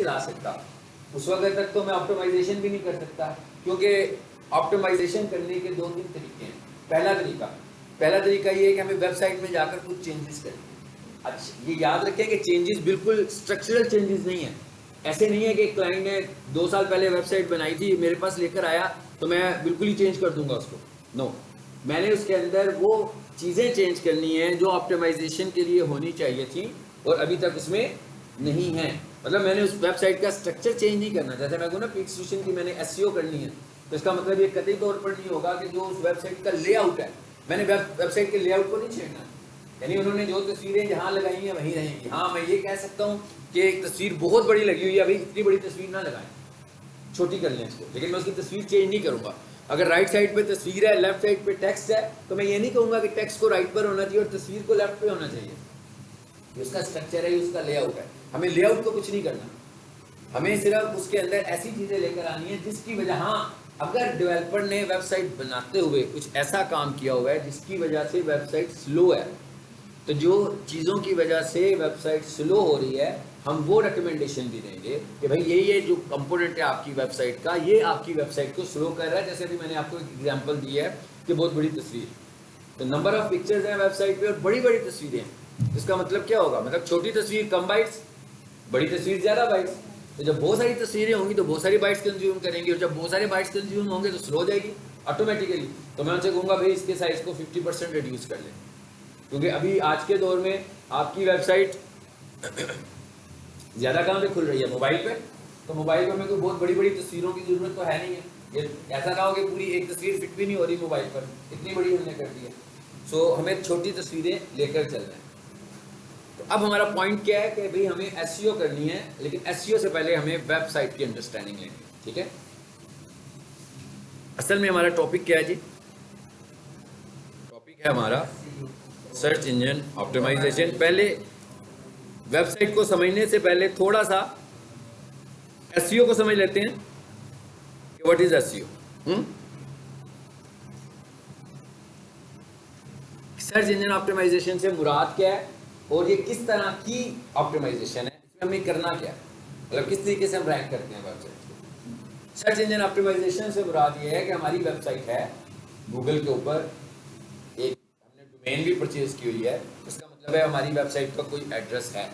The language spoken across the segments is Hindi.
चला सकता, उस वक्त तक तो मैं ऑप्टिमाइजेशन भी नहीं कर सकता, क्योंकि ऑप्टिमाइजेशन करने के 2-3 तरीके हैं। पहला तरीका ये है कि हमें वेबसाइट में जाकर कुछ चेंजेस करने। अच्छा, ये याद रखें कि चेंजेस बिल्कुल स्ट्रक्चरल चेंजेस नहीं है। ऐसे नहीं है कि क्लाइंट ने 2 साल पहले वेबसाइट बनाई थी, मेरे पास लेकर आया तो मैं बिल्कुल ही चेंज कर दूंगा उसको। नो, मैंने उसके अंदर वो चीज़ें चेंज करनी है जो ऑप्टिमाइजेशन के लिए होनी चाहिए थी और अभी तक उसमें नहीं है। मतलब मैंने उस वेबसाइट का स्ट्रक्चर चेंज नहीं करना। जैसे मैं कहूँ ना पीक स्टेशन की मैंने एसईओ करनी है, तो इसका मतलब ये कतई तौर पर नहीं होगा कि जो उस वेबसाइट का लेआउट है, मैंने वेबसाइट के लेआउट को नहीं छेड़ना। यानी उन्होंने जो तस्वीरें जहाँ लगाई हैं वहीं रहेंगी। हाँ, मैं ये कह सकता हूँ कि एक तस्वीर बहुत बड़ी लगी हुई है, अभी इतनी बड़ी तस्वीर ना लगाएं, छोटी कर लें इसको, लेकिन मैं उसकी तस्वीर चेंज नहीं करूँगा। अगर राइट साइड पे तस्वीर है, लेफ्ट साइड पे टेक्स्ट है, तो मैं ये नहीं कहूँगा कि टेक्स्ट को राइट पर होना चाहिए और तस्वीर को लेफ्ट पे होना चाहिए। ये उसका स्ट्रक्चर है, ये उसका लेआउट है। हमें लेआउट को कुछ नहीं करना, हमें सिर्फ उसके अंदर ऐसी चीज़ें लेकर आनी है जिसकी वजह, हाँ, अगर डेवलपर ने वेबसाइट बनाते हुए कुछ ऐसा काम किया हुआ है जिसकी वजह से वेबसाइट स्लो है, तो जो चीज़ों की वजह से वेबसाइट स्लो हो रही है, हम वो रिकमेंडेशन भी देंगे कि भाई ये जो कंपोनेंट है आपकी वेबसाइट का, ये आपकी वेबसाइट को स्लो कर रहा है। जैसे अभी मैंने आपको एक एग्जांपल दी है कि बहुत बड़ी तस्वीर, तो नंबर ऑफ पिक्चर्स हैं वेबसाइट पे और बड़ी बड़ी तस्वीरें हैं। इसका मतलब क्या होगा? मतलब छोटी तस्वीर कम बाइट्स, बड़ी तस्वीर ज़्यादा बाइट्स। तो जब बहुत सारी तस्वीरें होंगी तो बहुत सारी बाइट्स कंज्यूम करेंगी, और जब बहुत सारे बाइट्स कंज्यूम होंगे तो स्लो हो जाएगी ऑटोमेटिकली। तो मैं उनसे कहूँगा भाई इसके साइज़ को 50% रिड्यूस कर लें, क्योंकि अभी आज के दौर में आपकी वेबसाइट ज़्यादा कहाँ पे खुल रही है? मोबाइल पे। तो मोबाइल पे हमें कोई बहुत बड़ी बड़ी तस्वीरों की ज़रूरत तो है नहीं है। ये ऐसा ना हो कि पूरी एक तस्वीर फिट भी नहीं हो रही मोबाइल पर, इतनी बड़ी हमने कर दी है। सो हमें छोटी तस्वीरें लेकर चलना है। तो अब हमारा पॉइंट क्या है कि भाई हमें एसईओ करनी है, लेकिन एसईओ से पहले हमें वेबसाइट की अंडरस्टैंडिंग लेनी है। ठीक है, असल में हमारा टॉपिक क्या है जी? टॉपिक है हमारा सर्च इंजन ऑप्टिमाइजेशन। पहले वेबसाइट को समझने से पहले थोड़ा सा एसईओ को समझ लेते हैं कि what is SEO. Search engine optimization से मुराद क्या है और ये किस तरह की ऑप्टिमाइजेशन है, इसमें हमें करना क्या है, मतलब किस तरीके से हम रैंक करते हैं वेबसाइट को। सर्च इंजन ऑप्टिमाइजेशन से मुराद ये है कि हमारी वेबसाइट है गूगल के ऊपर, एक हमने डोमेन भी परचेज की हुई है, इसका मतलब है हमारी वेबसाइट का कोई एड्रेस है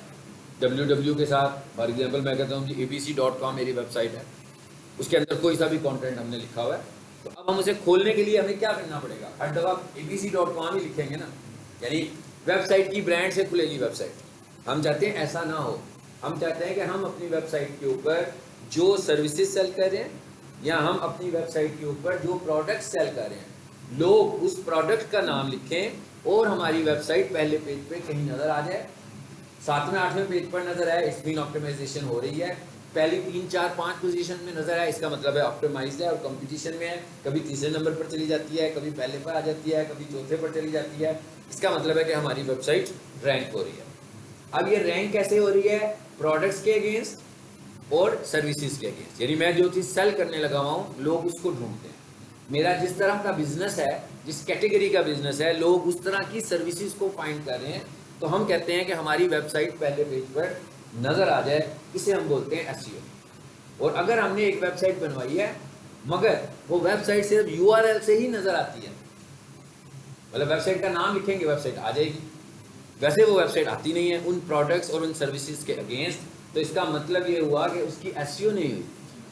www के साथ। फॉर एग्जाम्पल मैं कहता हूँ जी abc.com मेरी वेबसाइट है, उसके अंदर कोई सा भी कंटेंट हमने लिखा हुआ है, तो अब हम उसे खोलने के लिए हमें क्या करना पड़ेगा? हर दफ़ा abc.com ही लिखेंगे ना, यानी वेबसाइट की ब्रांड से खुलेगी वेबसाइट। हम चाहते हैं ऐसा ना हो, हम चाहते हैं कि हम अपनी वेबसाइट के ऊपर जो सर्विसेज सेल कर रहे हैं या हम अपनी वेबसाइट के ऊपर जो प्रोडक्ट सेल कर रहे हैं, लोग उस प्रोडक्ट का नाम लिखें और हमारी वेबसाइट पहले पेज पे कहीं नज़र आ जाए, 7वें 8वें पेज पर नजर आए, इसमें ऑप्टिमाइजेशन हो रही है। पहली 3 4 5 पोजीशन में नजर आए, इसका मतलब है ऑप्टिमाइज्ड है और कंपटीशन में है। कभी तीसरे नंबर पर चली जाती है, कभी पहले पर आ जाती है, कभी चौथे पर चली जाती है। इसका मतलब है कि हमारी वेबसाइट रैंक हो रही है। अब ये रैंक कैसे हो रही है? प्रोडक्ट्स के अगेंस्ट और सर्विसेज के अगेंस्ट। यानी मैं जो चीज़ सेल करने लगा हूँ, लोग उसको ढूंढते हैं। मेरा जिस तरह का बिजनेस है, जिस कैटेगरी का बिजनेस है, लोग उस तरह की सर्विसेज को फाइंड कर रहे हैं, तो हम कहते हैं कि हमारी वेबसाइट पहले पेज पर नज़र आ जाए, इसे हम बोलते हैं एसईओ। और अगर हमने एक वेबसाइट बनवाई है मगर वो वेबसाइट सिर्फ यूआरएल से ही नज़र आती है, मतलब वेबसाइट का नाम लिखेंगे वेबसाइट आ जाएगी, वैसे वो वेबसाइट आती नहीं है उन प्रोडक्ट्स और उन सर्विसेज के अगेंस्ट, तो इसका मतलब ये हुआ कि उसकी एसईओ नहीं हुई।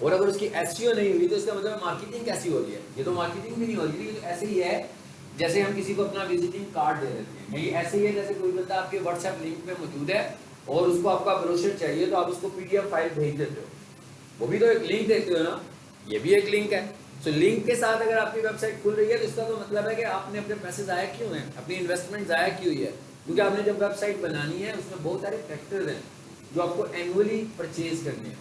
और अगर उसकी एसईओ नहीं हुई तो इसका मतलब मार्केटिंग कैसी हो रही है? ये तो मार्केटिंग भी नहीं हो रही, तो ऐसे ही है जैसे हम किसी को अपना विजिटिंग कार्ड दे देते हैं। ये ऐसे ही है जैसे कोई बंदा आपके व्हाट्सएप लिंक पे मौजूद है और उसको आपका ब्रोशर चाहिए, तो आप उसको पीडीएफ फाइल भेज देते हो, वो भी तो एक लिंक देते हो ना, ये भी एक लिंक है। तो लिंक के साथ अगर आपकी वेबसाइट खुल रही है तो इसका तो मतलब है कि आपने अपने पैसे ज़ाया क्यों हैं, अपनी इन्वेस्टमेंट ज़ाया क्यों हुई है? क्योंकि आपने जब वेबसाइट बनानी है उसमें बहुत सारे फैक्टर्स हैं जो आपको एनुअली परचेज करने हैं।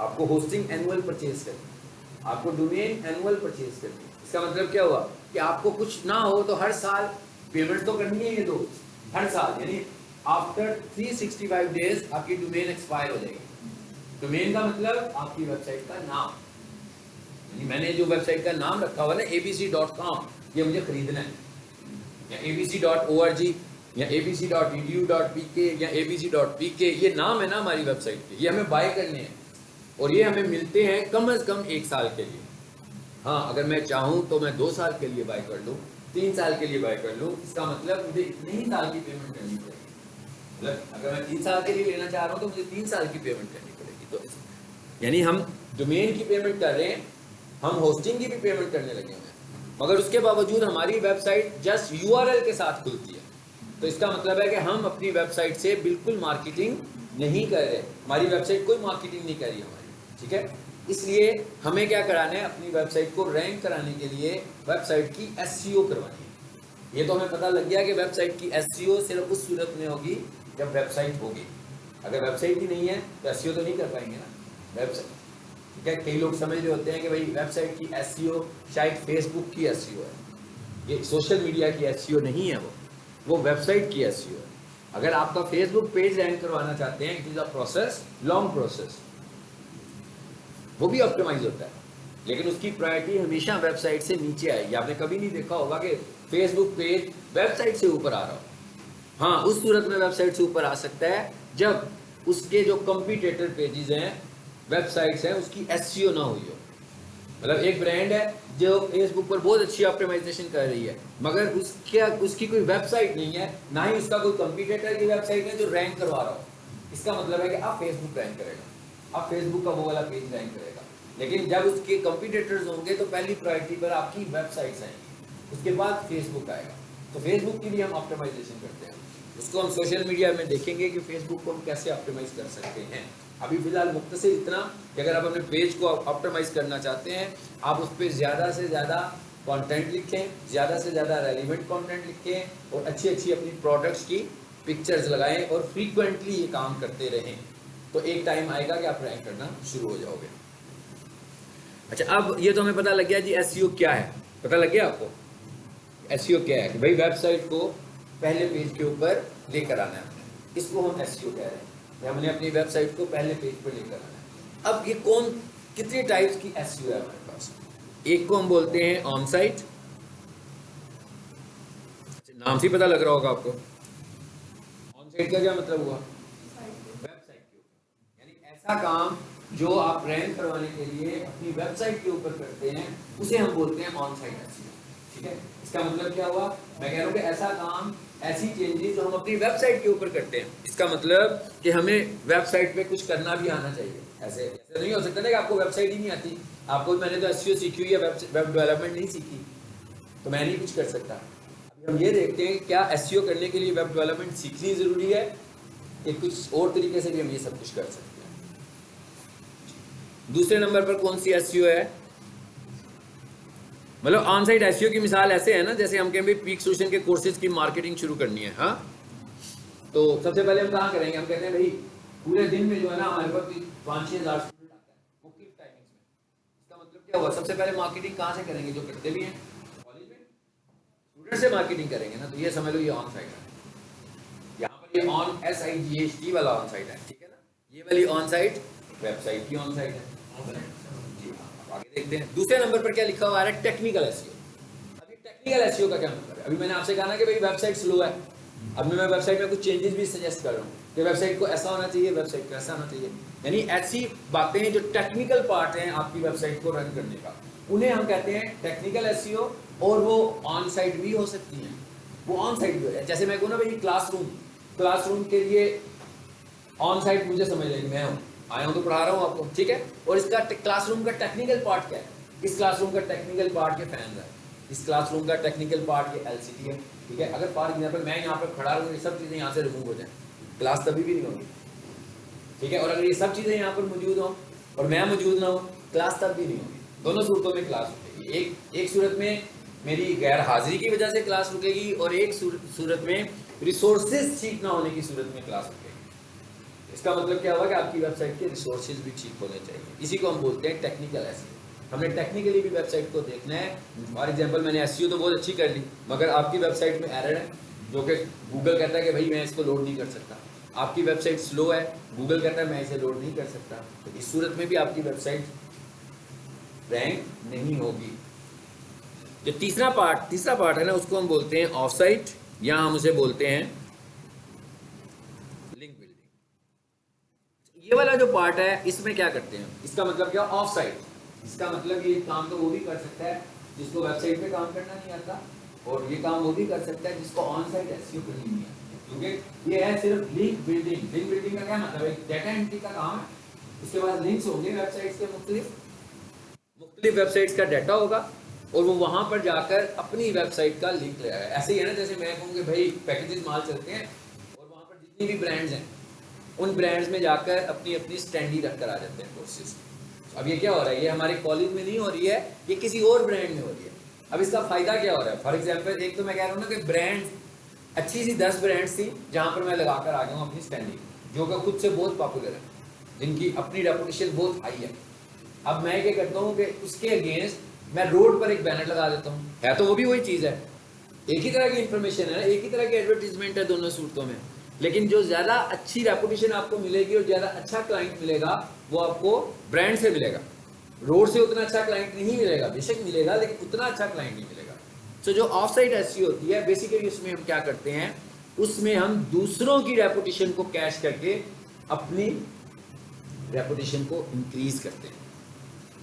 आपको होस्टिंग एनुअल परचेज करनी है, आपको डोमेन एनुअल परचेज करनी है। इसका मतलब क्या हुआ कि आपको कुछ ना हो तो हर साल पेमेंट तो करनी है, ये तो हर साल, यानी आफ्टर 365 डेज आपकी डोमेन एक्सपायर हो जाएगी। डोमेन का मतलब आपकी वेबसाइट का नाम, यानी मैंने जो वेबसाइट का नाम रखा हुआ है ना abc.com, ये मुझे खरीदना है, या abc.org या abc.edu.pk या abc.pk, ये नाम है ना हमारी वेबसाइट के, ये हमें बाय करने हैं। और ये हमें मिलते हैं कम से कम 1 साल के लिए। हाँ, अगर मैं चाहूँ तो मैं 2 साल के लिए बाय कर लूँ, 3 साल के लिए बाय कर लूँ, इसका मतलब मुझे इतने ही साल की पेमेंट करनी पड़ेगी। मतलब अगर मैं 3 साल के लिए लेना चाह रहा हूँ तो मुझे 3 साल की पेमेंट करनी पड़ेगी। तो यानी हम डोमेन की पेमेंट कर रहे हैं, हम होस्टिंग की भी पेमेंट करने लगे हैं, मगर उसके बावजूद हमारी वेबसाइट जस्ट यूआरएल के साथ खुलती है। तो इसका मतलब है कि हम अपनी वेबसाइट से बिल्कुल मार्केटिंग नहीं कर रहे, हमारी वेबसाइट कोई मार्केटिंग नहीं कर रही हमारी, ठीक है। इसलिए हमें क्या कराना है, अपनी वेबसाइट को रैंक कराने के लिए वेबसाइट की एसईओ करवानी है। ये तो हमें पता लग गया कि वेबसाइट की एसईओ सिर्फ उस सूरत में होगी जब वेबसाइट होगी। अगर वेबसाइट ही नहीं है तो एसईओ तो नहीं कर पाएंगे ना वेबसाइट, ठीक है। कई लोग समझ रहे होते हैं कि भाई वेबसाइट की एसईओ शायद फेसबुक की एसईओ है, ये सोशल मीडिया की एसईओ नहीं है, वो वेबसाइट की एसईओ है। अगर आपका फेसबुक पेज रैंक करवाना चाहते हैं, it is a process, long process, वो भी ऑप्टिमाइज होता है, लेकिन उसकी प्रायोरिटी हमेशा वेबसाइट से नीचे आएगी। आपने कभी नहीं देखा होगा कि फेसबुक पेज वेबसाइट से ऊपर आ रहा हो। हाँ, उस सूरत में वेबसाइट से ऊपर आ सकता है जब उसके जो कंपीटेटर पेजेस हैं, वेबसाइट्स हैं, उसकी एसईओ ना हुई हो। मतलब एक ब्रांड है जो फेसबुक पर बहुत अच्छी ऑप्टिमाइजेशन कर रही है, मगर उसकी कोई वेबसाइट नहीं है, ना ही उसका कोई कंपीटेटर की वेबसाइट है जो रैंक करवा रहा हो। इसका मतलब है कि अब फेसबुक रैंक करेगा, अब फेसबुक का वो वाला पेज रैंक करेगा। लेकिन जब उसके कंपीटेटर्स होंगे तो पहली प्रायोरिटी पर आपकी वेबसाइट्स आएंगी, उसके बाद फेसबुक आएगा। तो फेसबुक की भी हम ऑप्टिमाइजेशन करते हैं, उसको हम सोशल मीडिया में देखेंगे कि फेसबुक को हम कैसे ऑप्टिमाइज कर सकते हैं। अभी फिलहाल मुख्तसर इतना कि अगर आप अपने पेज को ऑप्टिमाइज करना चाहते हैं, आप उस पर ज़्यादा से ज़्यादा कंटेंट लिखें, ज़्यादा से ज़्यादा रेलिवेंट कंटेंट लिखें और अच्छी अच्छी अपनी प्रोडक्ट्स की पिक्चर्स लगाएं और फ्रीक्वेंटली ये काम करते रहें, तो एक टाइम आएगा कि आप रैंक करना शुरू हो जाओगे। अच्छा, अब ये तो हमें पता लग गया जी एसईओ क्या है, पता लग गया आपको एसईओ क्या है कि भाई वेबसाइट को पहले पेज के ऊपर लेकर आना है, इसको हम एसईओ कह रहे हैं। हमने अपनी वेबसाइट को पहले पेज पर लेकर आना है। अब ये कितनी टाइप्स की एसईओ है हमारे पास। एक को हम बोलते हैं ऑन साइट, नाम से पता लग रहा होगा आपको। ऑन साइट का क्या मतलब हुआ, वेबसाइट के ऊपर, यानी ऐसा काम जो आप रैंक करवाने के लिए अपनी वेबसाइट के ऊपर करते हैं, उसे हम बोलते हैं ऑन साइट एसईओ, ठीक है। इसका मतलब क्या हुआ, मैं कह रहा हूँ कि ऐसा काम, ऐसी चेंजेस जो हम अपनी वेबसाइट के ऊपर करते हैं। इसका मतलब कि हमें वेबसाइट पे कुछ करना भी आना चाहिए। ऐसे नहीं हो सकता ना कि आपको वेबसाइट ही नहीं आती। आपको, मैंने तो एसईओ सीखी हुई है, वेब डेवलपमेंट नहीं सीखी, तो मैं नहीं कुछ कर सकता। अभी हम ये देखते हैं कि क्या एसईओ करने के लिए वेब डेवलपमेंट सीखनी ज़रूरी है कि कुछ और तरीके से भी हम ये सब कुछ कर सकते हैं। दूसरे नंबर पर कौन सी एसईओ है, मतलब ऑन साइट एसईओ की मिसाल ऐसे है ना, जैसे हम कहें भी पीक सोल्यूशन के कोर्सेज की मार्केटिंग शुरू करनी है। हाँ, तो सबसे पहले हम कहाँ करेंगे, हम कहते हैं भाई पूरे दिन में जो है ना हमारे पास 5-6 हज़ार स्टूडेंट आता है मुख्तलिफ टाइमिंग्स में। इसका मतलब क्या हुआ, सबसे पहले मार्केटिंग कहाँ से करेंगे, जो करते भी हैं कॉलेज में स्टूडेंट से मार्केटिंग करेंगे ना। तो ये समझ लो ये ऑन साइट है, यहाँ पर ये ऑन SIGHT वाला ऑन साइट है, ठीक है ना। ये वाली ऑन साइट वेबसाइट की ऑन साइट है। आगे देखते हैं दूसरे नंबर पर क्या लिखा हुआ है, टेक्निकल एसईओ। अभी टेक्निकल एसईओ का क्या मतलब है, अभी मैंने आपसे कहा ना कि भाई वेबसाइट स्लो है, अब मैं वेबसाइट में कुछ चेंजेस भी सजेस्ट कर रहा हूँ कि वेबसाइट को ऐसा होना चाहिए, वेबसाइट को ऐसा होना चाहिए। यानी ऐसी बातें जो टेक्निकल पार्ट हैं आपकी वेबसाइट को रन करने का, उन्हें हम कहते हैं टेक्निकल एसईओ। और वो ऑन साइट भी हो सकती हैं, वो ऑन साइट भी हो जाए। जैसे मैं कहूँ ना भाई क्लासरूम के लिए ऑन साइट मुझे समझ लेंगे, मैं हूँ आया हूँ तो पढ़ा रहा हूँ आपको, ठीक है। और इसका क्लासरूम का टेक्निकल पार्ट क्या है, इस क्लासरूम का टेक्निकल पार्ट के फैंस है, इस क्लासरूम का टेक्निकल पार्ट के LCD है, ठीक है। अगर फॉर एग्जाम्पल मैं यहाँ पर खड़ा हूँ, ये सब चीज़ें यहाँ से रिमूव हो जाए, क्लास तभी भी नहीं होगी, ठीक है। और अगर ये सब चीज़ें यहाँ पर मौजूद हों और मैं मौजूद ना हो, क्लास तब भी नहीं होगी। दोनों सूरतों में क्लास रुकेगी। एक सूरत में मेरी गैर हाजिरी की वजह से क्लास रुकेगी और एक सूरत में रिसोर्सेज ठीक ना होने की सूरत में क्लास रुकेगी। इसका मतलब क्या हुआ कि आपकी वेबसाइट के रिसोर्सेज भी ठीक होने चाहिए। इसी को हम बोलते हैं टेक्निकल एसईओ। हमने टेक्निकली भी वेबसाइट को देखना है। फॉर एग्जांपल मैंने एसईओ तो बहुत अच्छी कर ली, मगर आपकी वेबसाइट में एरर है जो कि गूगल कहता है कि भाई मैं इसको लोड नहीं कर सकता। आपकी वेबसाइट स्लो है, गूगल कहता है मैं इसे लोड नहीं कर सकता, तो इस सूरत में भी आपकी वेबसाइट रैंक नहीं होगी। जो तीसरा पार्ट है ना, उसको हम बोलते हैं ऑफ साइट, या हम उसे बोलते हैं लिंक बिल्डिंग। ये वाला जो पार्ट है इसमें क्या करते हैं, इसका मतलब क्या, ऑफ साइट। इसका मतलब ये काम तो वो भी कर सकता है जिसको वेबसाइट पे काम करना नहीं आता, और ये काम वो भी कर सकता है जिसको ऑन साइट एसईओ करनी नहीं आती, क्योंकि ये है सिर्फ लिंक बिल्डिंग। लिंक बिल्डिंग का क्या मतलब है, डाटा एंट्री का काम है, उसके बाद लिंक्स होंगे वेबसाइट्स के मुख्तलिफ वेबसाइट्स का डाटा होगा, और वो वहां पर जाकर अपनी वेबसाइट का लिंक ले आएगा। ऐसे ही है ना, जैसे मैं कहूँ कि भाई पैकेजेस माल चलते हैं और वहां पर जितनी भी ब्रांड्स हैं उन ब्रांड्स में जाकर अपनी अपनी स्टैंडी रखकर आ जाते हैं कोर्सेज। अब ये क्या हो रहा है, ये हमारे कॉलेज में नहीं हो रही है, ये किसी और ब्रांड में हो रही है। अब इसका फायदा क्या हो रहा है, फॉर एग्जाम्पल एक तो मैं कह रहा हूँ ना कि ब्रांड अच्छी सी 10 ब्रांड्स थी जहाँ पर मैं लगा कर आ गया हूँ अपनी स्टैंडी, जो कि खुद से बहुत पॉपुलर है, जिनकी अपनी रेपुटेशन बहुत हाई है। अब मैं क्या करता हूँ कि उसके अगेंस्ट मैं रोड पर एक बैनर लगा देता हूँ, है तो वो भी वही चीज़ है, एक ही तरह की इंफॉर्मेशन है, एक ही तरह की एडवर्टीजमेंट है दोनों सूरतों में, लेकिन जो ज़्यादा अच्छी रेपुटेशन आपको मिलेगी और ज़्यादा अच्छा क्लाइंट मिलेगा वो आपको ब्रांड से मिलेगा। रोड से उतना अच्छा क्लाइंट नहीं मिलेगा, बेशक मिलेगा लेकिन उतना अच्छा क्लाइंट नहीं मिलेगा। तो जो ऑफ साइट एसईओ होती है बेसिकली उसमें हम क्या करते हैं, उसमें हम दूसरों की रेपुटेशन को कैश करके अपनी रेपुटेशन को इंक्रीज करते हैं।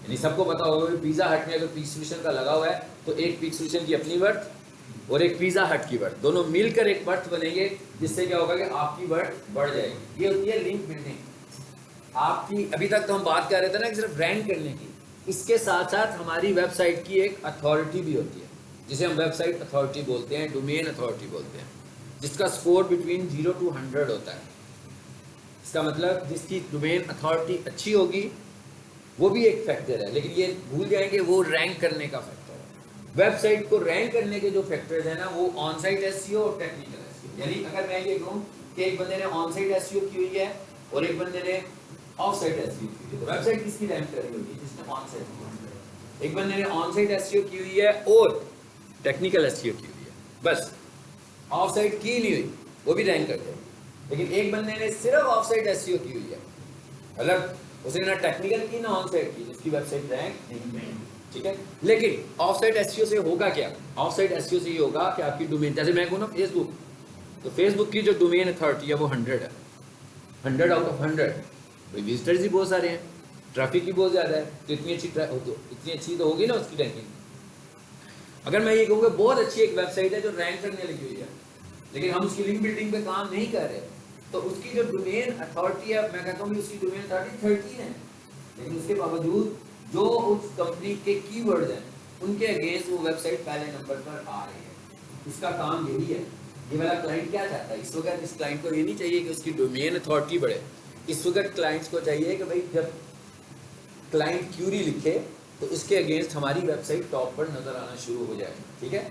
यानी सबको पता होगा कि पिज़्ज़ा हट में अगर पीक सोल्यूशन का लगा हुआ है तो एक पीक सोल्यूशन की अपनी वर्थ और एक पिज़्ज़ा हट की वर्थ, दोनों मिलकर एक वर्थ बनेंगे, जिससे क्या होगा कि आपकी वर्थ बढ़ जाएगी। ये होती है लिंक बिल्डिंग आपकी। अभी तक तो हम बात कर रहे थे ना कि सिर्फ रैंक करने की, इसके साथ साथ हमारी वेबसाइट की एक अथॉरिटी भी होती है, जिसे हम वेबसाइट अथॉरिटी बोलते हैं, डोमेन अथॉरिटी बोलते हैं, जिसका स्कोर बिटवीन 0 to 100 होता है। इसका मतलब जिसकी डोमेन अथॉरिटी अच्छी होगी वो भी एक फैक्टर है, लेकिन ये भूल जाएंगे वो रैंक करने का फैक्टर है। वेबसाइट को रैंक करने के जो फैक्टर्स हैं ना वो ऑन साइट एसईओ और टेक्निकल एसईओ। यानी अगर मैं ये कहूँ कि एक बंदे ने ऑन साइट एसईओ की हुई है और एक बंदे ने ऑफ साइट एसईओ की हुई है, तो वेबसाइट किसकी रैंक कर रही होगी, जिसने ऑन साइट। एक बंदे ने ऑन साइट एसईओ की हुई है और टेक्निकल एसईओ की हुई है, बस ऑफ साइट की नहीं हुई वो भी रैंक करते हैं। लेकिन एक बंदे ने सिर्फ ऑफ साइट एसईओ की हुई है, मतलब उसने ना टेक्निकल की ना ऑन साइट की, उसकी वेबसाइट रैंक नहीं, ठीक है। लेकिन ऑफ साइट एसईओ से होगा क्या, ऑफ साइट एसईओ से ये होगा कि आपकी डोमेन, जैसे मैं कहूँ ना फेसबुक, तो फेसबुक की जो डोमेन अथॉरिटी है वो 100 है, 100 आउट ऑफ 100। भाई विजिटर्स ही बहुत सारे हैं, ट्रैफिक भी बहुत ज़्यादा है, तो इतनी अच्छी तो होगी ना उसकी रैंकिंग। अगर मैं ये कहूँगा बहुत अच्छी एक वेबसाइट है जो रैंक करने लगी हुई है, लेकिन हम उसकी लिंक बिल्डिंग पे काम नहीं कर रहे, तो उसकी जो डोमेन अथॉरिटी है, मैं कहता हूँ कि उसकी डोमेन अथॉरिटी 13 है, लेकिन उसके बावजूद जो उस कंपनी के कीवर्ड्स हैं उनके अगेंस्ट वो वेबसाइट पहले नंबर पर आ रही है। उसका काम यही है। ये वाला क्लाइंट क्या चाहता है इस वक्त, इस क्लाइंट को ये नहीं चाहिए कि उसकी डोमेन अथॉरिटी बढ़े, इस वक्त क्लाइंट्स को चाहिए कि भाई जब क्लाइंट क्यूरी लिखे तो उसके अगेंस्ट हमारी वेबसाइट टॉप पर नजर आना शुरू हो जाए, ठीक है।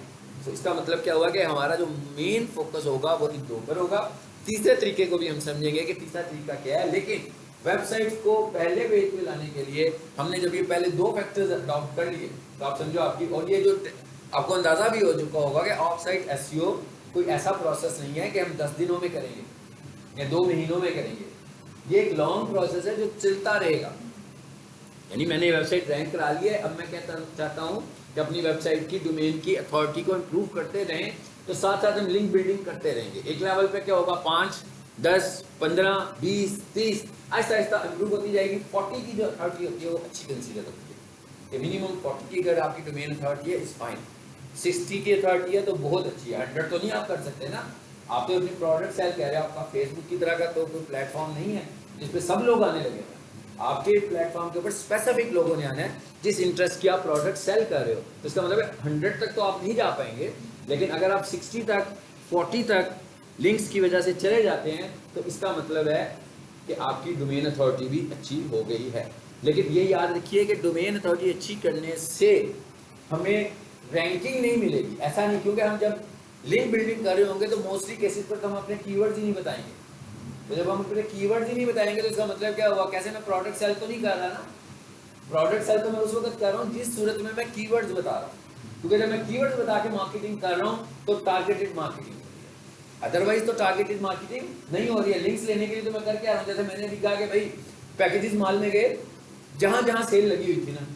तो इसका मतलब क्या हुआ कि हमारा जो मेन फोकस होगा वो इन दो पर होगा। तीसरे तरीके को भी हम समझेंगे कि तीसरा तरीका क्या है, लेकिन वेबसाइट को पहले पेज पे लाने के लिए हमने जब ये पहले दो फैक्टर्स अडॉप्ट कर लिए तो आप समझो आपकी, और ये जो आपको अंदाजा भी हो चुका होगा कि ऑफ साइट एसईओ कोई ऐसा प्रोसेस नहीं है कि हम 10 दिनों में करेंगे या 2 महीनों में करेंगे, ये एक लॉन्ग प्रोसेस है जो चलता रहेगा। यानी मैंने वेबसाइट रैंक करा ली है, अब मैं क्या चाहता हूँ कि अपनी वेबसाइट की डोमेन की अथॉरिटी को इम्प्रूव करते रहें, तो साथ साथ हम लिंक बिल्डिंग करते रहेंगे। एक लेवल पे क्या होगा 5, 10, 15, 20, 30 आहिस्ता आहिस्ता इम्प्रूव होती जाएगी। 40 की जो अथॉरिटी होती है वो अच्छी कंसीडर होती है कि मिनिमम 40 की अगर आपकी डोमेन अथॉरिटी है इज फाइन। 60 की अथॉरिटी है तो बहुत अच्छी है, 100 तो नहीं आप कर सकते ना, आप तो अपनी प्रोडक्ट सेल कर रहे हो, आपका फेसबुक की तरह का तो कोई प्लेटफॉर्म नहीं है जिसपे सब लोग आने लगे हैं। आपके प्लेटफॉर्म के ऊपर स्पेसिफिक लोगों ने आना है जिस इंटरेस्ट की आप प्रोडक्ट सेल कर रहे हो, तो इसका मतलब 100 तक तो आप नहीं जा पाएंगे, लेकिन अगर आप 60 तक 40 तक लिंक्स की वजह से चले जाते हैं तो इसका मतलब है कि आपकी डोमेन अथॉरिटी भी अच्छी हो गई है। लेकिन ये याद रखिए कि डोमेन अथॉरिटी अच्छी करने से हमें रैंकिंग नहीं मिलेगी, ऐसा नहीं, क्योंकि हम जब लिंक बिल्डिंग कर रहे होंगे तो मोस्टली केसेस पर तो हम अपने कीवर्ड्स ही नहीं बताएंगे। तो जब हम अपने कीवर्ड्स ही नहीं बताएंगे तो इसका मतलब क्या हुआ, कैसे मैं प्रोडक्ट सेल तो नहीं कर रहा ना, प्रोडक्ट सेल तो मैं उस वक्त कर रहा हूँ जिस सूरत में मैं कीवर्ड्स बता रहा हूँ, क्योंकि जब मैं कीवर्ड्स बता के मार्केटिंग कर रहा हूँ तो टारगेटेड मार्केटिंग हो रही है, अदरवाइज तो टारगेटेड मार्केटिंग नहीं हो रही है। लिंक्स लेने के लिए तो मैं करके आ रहा हूँ, जैसे मैंने भी कहा कि भाई पैकेजेस माल में गए, जहाँ जहाँ सेल लगी हुई थी ना,